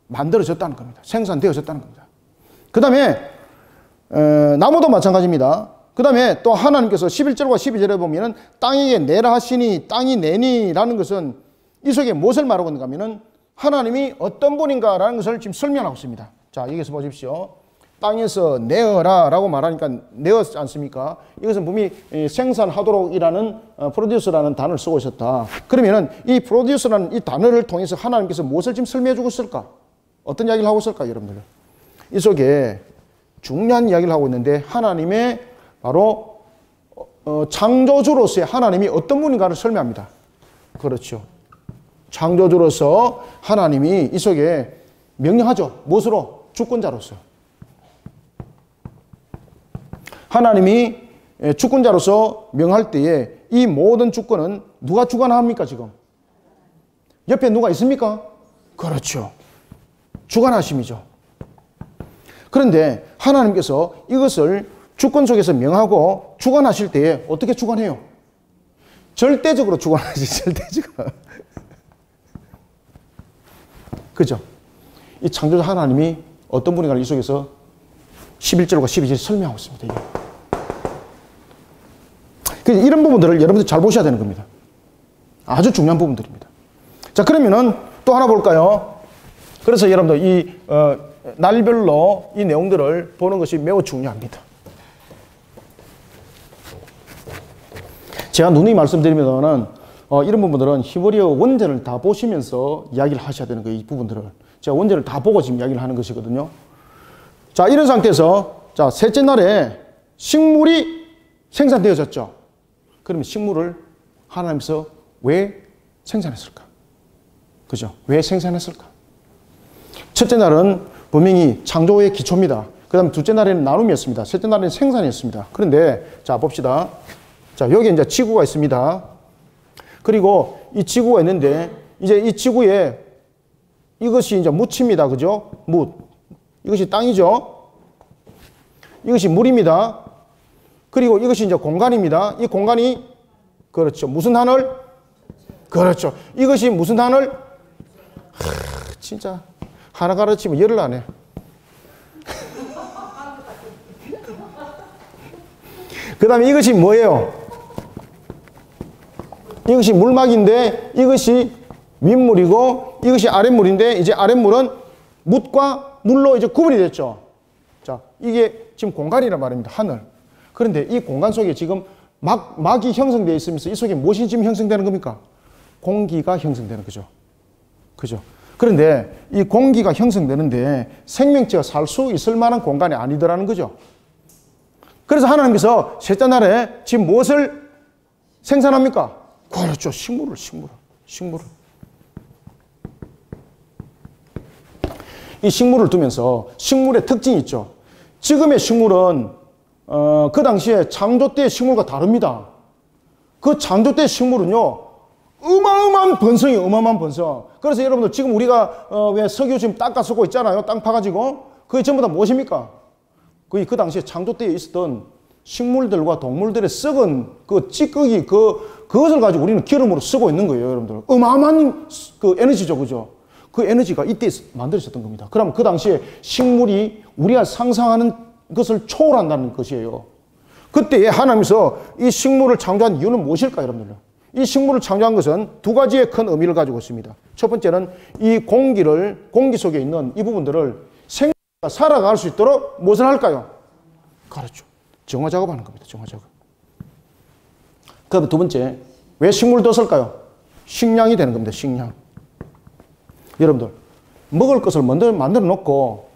만들어졌다는 겁니다. 생산되어졌다는 겁니다. 그 다음에 나무도 마찬가지입니다. 그 다음에 또 하나님께서 11절과 12절에 보면은 땅에게 내라 하시니 땅이 내니 라는 것은 이 속에 무엇을 말하고 있는가 하면은 하나님이 어떤 분인가 라는 것을 지금 설명하고 있습니다. 자, 여기서 보십시오. 땅에서 내어라 라고 말하니까 내었지 않습니까? 이것은 분명히 생산하도록 이라는 프로듀스라는 단어를 쓰고 있었다. 그러면은 이 프로듀스라는 이 단어를 통해서 하나님께서 무엇을 지금 설명해 주고 있을까? 어떤 이야기를 하고 있을까, 여러분들? 이 속에 중요한 이야기를 하고 있는데, 하나님의 바로 창조주로서의 하나님이 어떤 분인가를 설명합니다. 그렇죠. 창조주로서 하나님이 이 속에 명령하죠. 무엇으로? 주권자로서. 하나님이 주권자로서 명할 때에 이 모든 주권은 누가 주관합니까, 지금? 옆에 누가 있습니까? 그렇죠. 주관하심이죠. 그런데 하나님께서 이것을 주권 속에서 명하고 주관하실 때에 어떻게 주관해요? 절대적으로 주관하지, 절대적으로. 그죠? 이 창조자 하나님이 어떤 분인가를 이 속에서 11절과 12절에 설명하고 있습니다. 그래서 이런 부분들을 여러분들이 잘 보셔야 되는 겁니다. 아주 중요한 부분들입니다. 자, 그러면은 또 하나 볼까요? 그래서 여러분들 이 날별로 이 내용들을 보는 것이 매우 중요합니다. 제가 누누이 말씀드리면은 이런 부분들은 히브리어 원제를 다 보시면서 이야기를 하셔야 되는 거예요. 이 부분들을 제가 원제를 다 보고 지금 이야기를 하는 것이거든요. 자, 이런 상태에서 자, 셋째 날에 식물이 생산되어졌죠. 그러면 식물을 하나님께서 왜 생산했을까? 그죠? 왜 생산했을까? 첫째 날은 분명히 창조의 기초입니다. 그 다음 둘째 날에는 나눔이었습니다. 셋째 날에는 생산이었습니다. 그런데 자, 봅시다. 자, 여기 이제 지구가 있습니다. 그리고 이 지구가 있는데 이제 이 지구에 이것이 이제 묻입니다. 그죠? 묻. 이것이 땅이죠. 이것이 물입니다. 그리고 이것이 이제 공간입니다. 이 공간이 그렇죠. 무슨 하늘? 그렇죠. 이것이 무슨 하늘? 진짜 하나 가르치면 열을 안 해. 그 다음에 이것이 뭐예요? 이것이 물막인데 이것이 윗물이고 이것이 아랫물인데 이제 아랫물은 묻과 물로 이제 구분이 됐죠. 자, 이게 지금 공간이란 말입니다. 하늘. 그런데 이 공간 속에 지금 막이 형성되어 있으면서 이 속에 무엇이 지금 형성되는 겁니까? 공기가 형성되는 거죠. 그죠? 그런데 이 공기가 형성되는데 생명체가 살 수 있을 만한 공간이 아니더라는 거죠. 그래서 하나님께서 셋째 날에 지금 무엇을 생산합니까? 그렇죠. 식물을. 이 식물을 두면서 식물의 특징이 있죠. 지금의 식물은 그 당시에 창조 때의 식물과 다릅니다. 그 창조 때의 식물은요, 어마어마한 번성. 그래서 여러분들 지금 우리가 왜 석유 지금 닦아 쓰고 있잖아요. 땅 파가지고. 그게 전부 다 무엇입니까? 그 당시에 창조 때에 있었던 식물들과 동물들의 썩은 그 찌꺼기 그것을 가지고 우리는 기름으로 쓰고 있는 거예요, 여러분들. 어마어마한 그 에너지죠, 그죠? 그 에너지가 이때 만들어졌던 겁니다. 그럼 그 당시에 식물이 우리가 상상하는 것을 초월한다는 것이에요. 그때에 하나님께서 이 식물을 창조한 이유는 무엇일까요, 여러분들? 이 식물을 창조한 것은 두 가지의 큰 의미를 가지고 있습니다. 첫 번째는 이 공기 속에 있는 이 부분들을 생명체가 살아갈 수 있도록 무엇을 할까요? 그렇죠. 정화 작업하는 겁니다. 정화 작업. 그다음에 두 번째, 왜 식물을 뒀을까요? 식량이 되는 겁니다. 식량. 여러분들, 먹을 것을 먼저 만들어 놓고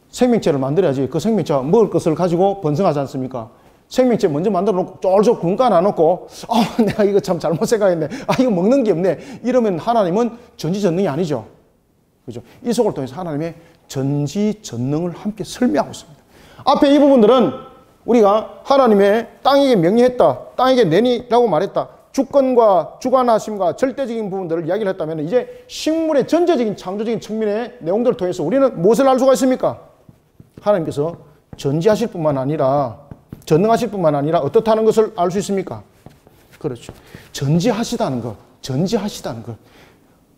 생명체를 만들어야지 그 생명체가 먹을 것을 가지고 번성하지 않습니까? 생명체 먼저 만들어 놓고 쫄쫄 군가 놔놓고 내가 이거 참 잘못 생각했네. 이거 먹는 게 없네. 이러면 하나님은 전지전능이 아니죠. 그죠? 이 속을 통해서 하나님의 전지전능을 함께 설명하고 있습니다. 앞에 이 부분들은 우리가 하나님의 땅에게 명령했다. 땅에게 내니라고 말했다. 주권과 주관하심과 절대적인 부분들을 이야기를 했다면 이제 식물의 전체적인 창조적인 측면의 내용들을 통해서 우리는 무엇을 알 수가 있습니까? 하나님께서 전지하실 뿐만 아니라 전능하실 뿐만 아니라 어떻다는 것을 알 수 있습니까? 그렇죠. 전지하시다는 것.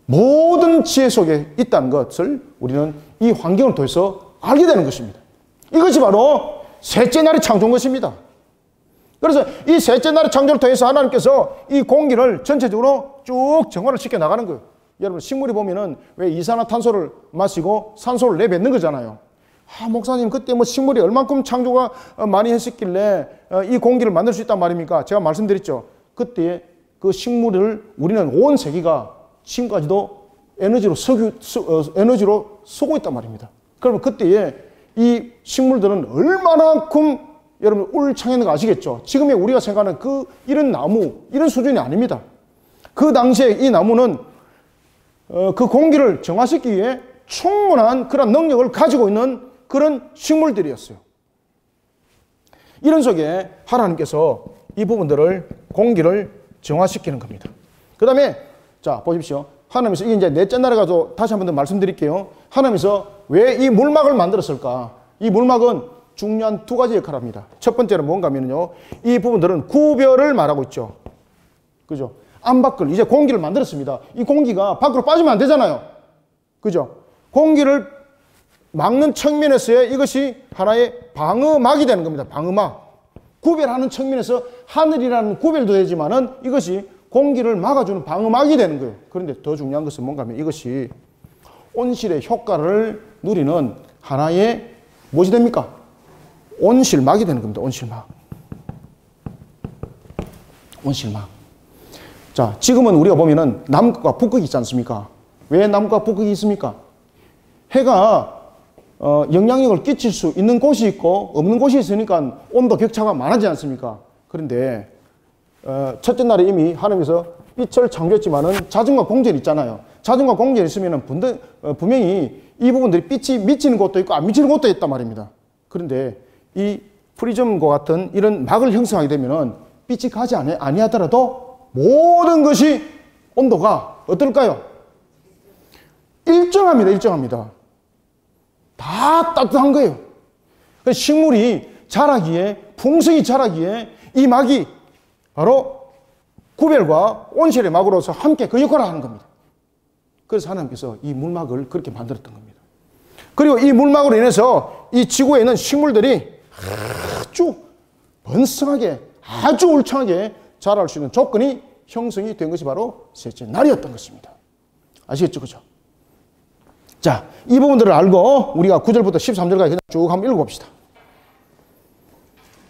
모든 지혜 속에 있다는 것을 우리는 이 환경을 통해서 알게 되는 것입니다. 이것이 바로 셋째 날의 창조인 것입니다. 그래서 이 셋째 날의 창조를 통해서 하나님께서 이 공기를 전체적으로 쭉 정화를 시켜 나가는 거예요. 여러분, 식물이 보면은 왜 이산화탄소를 마시고 산소를 내뱉는 거잖아요. 목사님, 그때 뭐 식물이 얼만큼 창조가 많이 했었길래 이 공기를 만들 수 있단 말입니까? 제가 말씀드렸죠. 그때 그 식물을 우리는 온 세계가 지금까지도 에너지로 쓰고 있단 말입니다. 그러면 그때에 이 식물들은 얼마나큼 여러분 울창했는 거 아시겠죠? 지금의 우리가 생각하는 이런 나무, 이런 수준이 아닙니다. 그 당시에 이 나무는 그 공기를 정화시키기 위해 충분한 그런 능력을 가지고 있는 그런 식물들이었어요. 이런 속에 하나님께서 이 부분들을 공기를 정화시키는 겁니다. 그 다음에 자 보십시오. 하나님께서 이게 이제 넷째 날에 가서 다시 한 번 더 말씀드릴게요. 하나님께서 왜 이 물막을 만들었을까? 이 물막은 중요한 두 가지 역할을 합니다. 첫 번째는 뭔가 하면요, 이 부분들은 구별을 말하고 있죠. 그죠? 안 밖을 이제 공기를 만들었습니다. 이 공기가 밖으로 빠지면 안 되잖아요. 그죠? 공기를 막는 측면에서의 이것이 하나의 방어막이 되는 겁니다. 방어막. 구별하는 측면에서 하늘이라는 구별도 되지만은 이것이 공기를 막아주는 방어막이 되는 거예요. 그런데 더 중요한 것은 뭔가 하면 이것이 온실의 효과를 누리는 하나의 무엇이 됩니까? 온실막이 되는 겁니다. 온실막. 자, 지금은 우리가 보면은 남극과 북극이 있지 않습니까? 왜 남극과 북극이 있습니까? 해가 영향력을 끼칠 수 있는 곳이 있고 없는 곳이 있으니까 온도 격차가 많아지지 않습니까? 그런데 첫째 날에 이미 하나님께서 빛을 창조했지만은 자전과 공전이 있잖아요. 자전과 공전이 있으면은 분명히 이 부분들이 빛이 미치는 곳도 있고 안 미치는 곳도 있단 말입니다. 그런데 이 프리즘과 같은 이런 막을 형성하게 되면은 빛이 가지 아니하더라도 모든 것이 온도가 어떨까요? 일정합니다. 다 따뜻한 거예요. 식물이 자라기에, 풍성이 자라기에 이 막이 바로 구별과 온실의 막으로서 함께 그 역할을 하는 겁니다. 그래서 하나님께서 이 물막을 그렇게 만들었던 겁니다. 그리고 이 물막으로 인해서 이 지구에 있는 식물들이 아주 번성하게, 아주 울창하게 자랄 수 있는 조건이 형성이 된 것이 바로 셋째 날이었던 것입니다. 아시겠죠? 그죠? 자, 이 부분들을 알고 우리가 9절부터 13절까지 그냥 쭉 한번 읽어봅시다.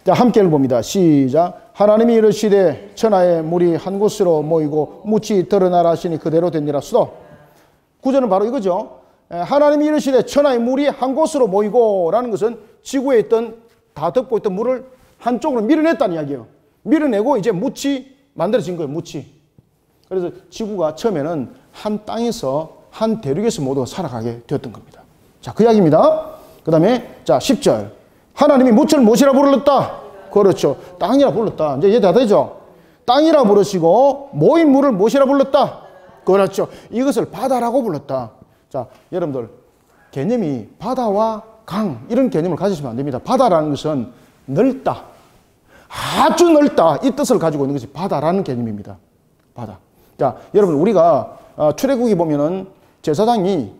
자, 함께 읽어봅니다. 시작. 하나님이 이르시되 천하의 물이 한 곳으로 모이고 묻이 드러나라 하시니 그대로 되니라. 수도. 구절은 바로 이거죠. 하나님이 이르시되 천하의 물이 한 곳으로 모이고 라는 것은 지구에 있던 다 덮고 있던 물을 한쪽으로 밀어냈다는 이야기예요. 밀어내고 이제 묻이 만들어진 거예요. 묻이. 그래서 지구가 처음에는 한 땅에서 한 대륙에서 모두 살아가게 되었던 겁니다. 자, 그 이야기입니다. 그 다음에 자 10절. 하나님이 묻을 무엇이라 불렀다? 그렇죠. 땅이라 불렀다. 이제 이해 다 되죠? 땅이라 부르시고 모인 물을 무엇이라 불렀다? 그렇죠. 이것을 바다라고 불렀다. 자, 여러분들 개념이 바다와 강 이런 개념을 가지시면 안 됩니다. 바다라는 것은 넓다. 아주 넓다. 이 뜻을 가지고 있는 것이 바다라는 개념입니다. 바다. 자, 여러분 우리가 출애굽기 보면은 제사장이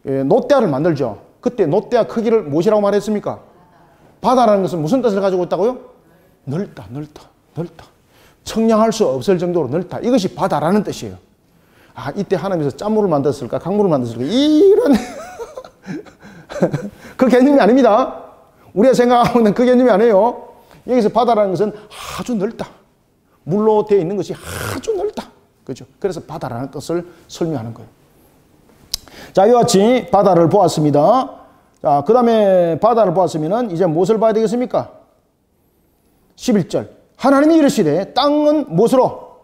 놋대야를 만들죠. 그때 놋대야 크기를 무엇이라고 말했습니까? 바다라는 것은 무슨 뜻을 가지고 있다고요? 넓다, 넓다, 넓다. 청량할 수 없을 정도로 넓다. 이것이 바다라는 뜻이에요. 아, 이때 하나님께서 짠물을 만들었을까? 강물을 만들었을까? 이런 그 개념이 아닙니다. 우리가 생각하고 있는 그 개념이 아니에요. 여기서 바다라는 것은 아주 넓다. 물로 되어 있는 것이 아주 넓다. 그죠? 그래서 바다라는 뜻을 설명하는 거예요. 자, 이와 같이 바다를 보았습니다. 자, 그 다음에 바다를 보았으면 이제 무엇을 봐야 되겠습니까? 11절. 하나님이 이르시되 땅은 무엇으로?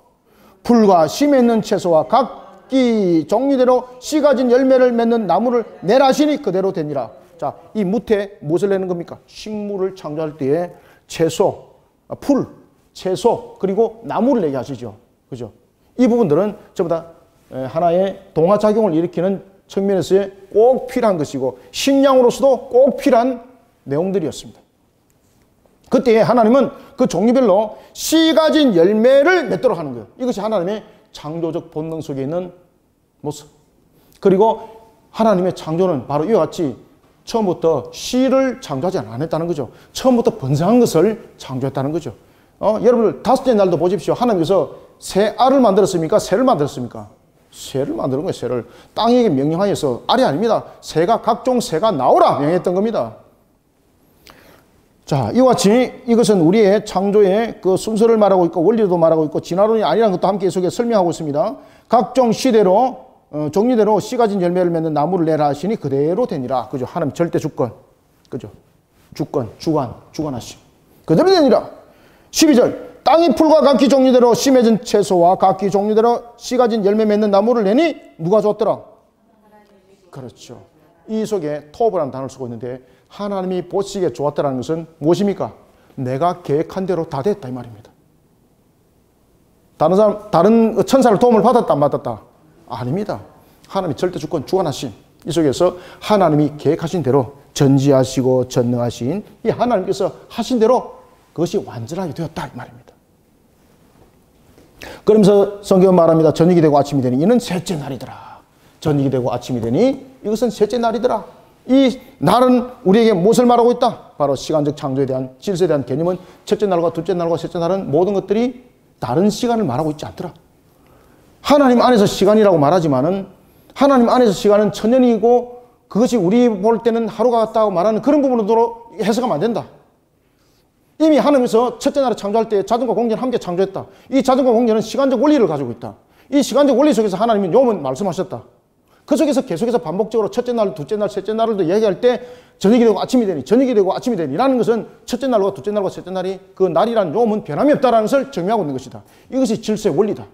풀과 씨 맺는 채소와 각기 종류대로 씨 가진 열매를 맺는 나무를 내라 하시니 그대로 되니라. 자, 이 무태 무엇을 내는 겁니까? 식물을 창조할 때에 채소, 풀, 채소, 그리고 나무를 내게 하시죠. 그죠? 이 부분들은 전부 다 하나의 동화작용을 일으키는 측면에서의 꼭 필요한 것이고 식량으로서도 꼭 필요한 내용들이었습니다. 그때 하나님은 그 종류별로 씨 가진 열매를 맺도록 하는 거예요. 이것이 하나님의 창조적 본능 속에 있는 모습. 그리고 하나님의 창조는 바로 이와 같이 처음부터 씨를 창조하지 않았다는 거죠. 처음부터 번성한 것을 창조했다는 거죠. 여러분들 다섯째 날도 보십시오. 하나님께서 새 알을 만들었습니까? 새를 만들었습니까? 새를 만드는 거예요. 새를. 땅에게 명령하여서 알이 아닙니다. 새가 각종 새가 나오라 명령했던 겁니다. 자, 이와 같이 이것은 우리의 창조의 그 순서를 말하고 있고 원리도 말하고 있고 진화론이 아니라는 것도 함께 속에 설명하고 있습니다. 각종 시대로 종류대로 씨 가진 열매를 맺는 나무를 내라 하시니 그대로 되니라. 그죠? 하나님 절대 주권. 그죠? 주권, 주관하심. 그대로 되니라. 12절. 땅이 풀과 각기 종류대로 씨 맺은 채소와 각기 종류대로 씨 가진 열매 맺는 나무를 내니 누가 줬더라? 그렇죠. 이 속에 토브라는 단어를 쓰고 있는데 하나님이 보시기에 좋았다는 것은 무엇입니까? 내가 계획한 대로 다 됐다 이 말입니다. 다른 천사를 도움을 받았다 안 받았다? 아닙니다. 하나님이 절대 주권 주관하신 이 속에서 하나님이 계획하신 대로 전지하시고 전능하신 이 하나님께서 하신 대로 그것이 완전하게 되었다 이 말입니다. 그러면서 성경은 말합니다. 저녁이 되고 아침이 되니 이는 셋째 날이더라. 저녁이 되고 아침이 되니 이것은 셋째 날이더라. 이 날은 우리에게 무엇을 말하고 있다? 바로 시간적 창조에 대한 질서에 대한 개념은 첫째 날과 둘째 날과 셋째 날은 모든 것들이 다른 시간을 말하고 있지 않더라. 하나님 안에서 시간이라고 말하지만은 하나님 안에서 시간은 천년이고 그것이 우리 볼 때는 하루가 같다고 말하는 그런 부분으로 해석하면 안 된다. 이미 하나님께서 첫째 날에 창조할 때 자전과 공전을 함께 창조했다. 이 자전과 공전은 시간적 원리를 가지고 있다. 이 시간적 원리 속에서 하나님은 요문 말씀하셨다. 그 속에서 계속해서 반복적으로 첫째 날, 둘째 날, 셋째 날을 얘기할 때 저녁이 되고 아침이 되니, 저녁이 되고 아침이 되니 라는 것은 첫째 날과 둘째 날과 셋째 날이 그 날이라는 요문 변함이 없다라는 것을 증명하고 있는 것이다. 이것이 질서의 원리다.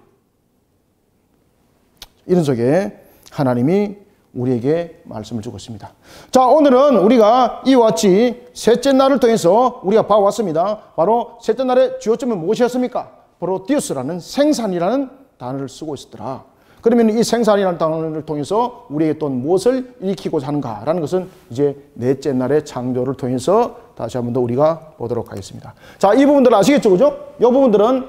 이런 속에 하나님이 우리에게 말씀을 주고 있습니다. 자, 오늘은 우리가 이와 같이 셋째 날을 통해서 우리가 봐왔습니다. 바로 셋째 날의 주요점은 무엇이었습니까? 프로듀스라는 생산이라는 단어를 쓰고 있었더라. 그러면 이 생산이라는 단어를 통해서 우리에게 또 무엇을 일으키고자 하는가라는 것은 이제 넷째 날의 창조를 통해서 다시 한 번 더 우리가 보도록 하겠습니다. 자, 이 부분들 아시겠죠? 그죠? 이 부분들은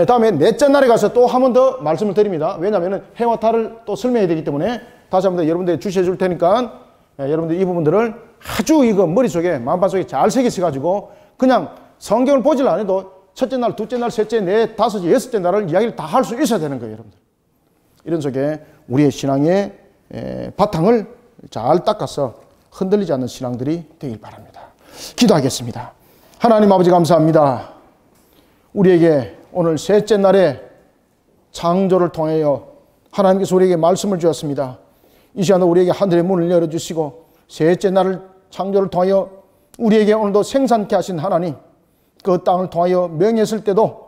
다음에 넷째 날에 가서 또 한 번 더 말씀을 드립니다. 왜냐하면 해와 달을 또 설명해야 되기 때문에 다시 한 번 더 여러분들이 주시해 줄 테니까 여러분들 이 부분들을 아주 이거 머릿속에 마음속에 잘 새기셔가지고 그냥 성경을 보질 않아도 첫째 날, 둘째 날, 셋째, 넷, 다섯째, 여섯째 날을 이야기를 다 할 수 있어야 되는 거예요, 여러분들. 이런 속에 우리의 신앙의 바탕을 잘 닦아서 흔들리지 않는 신앙들이 되길 바랍니다. 기도하겠습니다. 하나님 아버지 감사합니다. 우리에게 오늘 셋째 날에 창조를 통하여 하나님께서 우리에게 말씀을 주었습니다. 이 시간도 우리에게 하늘의 문을 열어주시고 셋째 날을 창조를 통하여 우리에게 오늘도 생산케 하신 하나님, 그 땅을 통하여 명했을 때도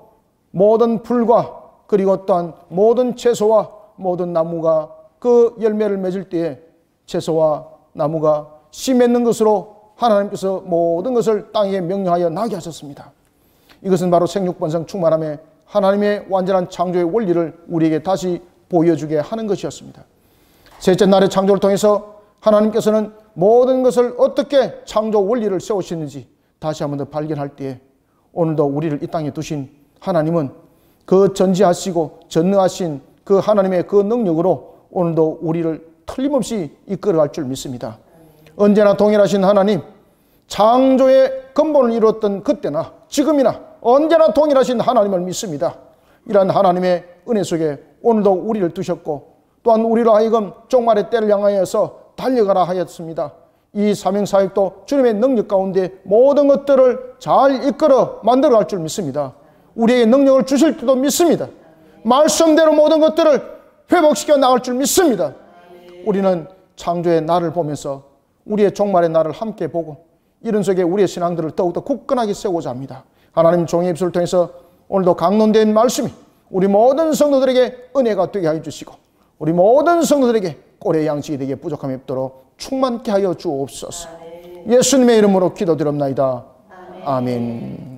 모든 풀과 그리고 또한 모든 채소와 모든 나무가 그 열매를 맺을 때에 채소와 나무가 씨 맺는 것으로 하나님께서 모든 것을 땅에 명령하여 나게 하셨습니다. 이것은 바로 생육번성 충만함의 하나님의 완전한 창조의 원리를 우리에게 다시 보여주게 하는 것이었습니다. 셋째 날의 창조를 통해서 하나님께서는 모든 것을 어떻게 창조 원리를 세우시는지 다시 한 번 더 발견할 때에 오늘도 우리를 이 땅에 두신 하나님은 그 전지하시고 전능하신 그 하나님의 그 능력으로 오늘도 우리를 틀림없이 이끌어갈 줄 믿습니다. 언제나 동일하신 하나님, 창조의 근본을 이루었던 그때나 지금이나 언제나 동일하신 하나님을 믿습니다. 이러한 하나님의 은혜 속에 오늘도 우리를 두셨고 또한 우리로 하여금 종말의 때를 향하여서 달려가라 하였습니다. 이 사명사역도 주님의 능력 가운데 모든 것들을 잘 이끌어 만들어갈 줄 믿습니다. 우리에게 능력을 주실 줄도 믿습니다. 말씀대로 모든 것들을 회복시켜 나갈 줄 믿습니다. 우리는 창조의 날을 보면서 우리의 종말의 날을 함께 보고 이런 속에 우리의 신앙들을 더욱더 굳건하게 세우고자 합니다. 하나님 종의 입술을 통해서 오늘도 강론된 말씀이 우리 모든 성도들에게 은혜가 되게 하여 주시고 우리 모든 성도들에게 꼴의 양식이 되게 부족함이 없도록 충만케 하여 주옵소서. 예수님의 이름으로 기도드립나이다. 아멘.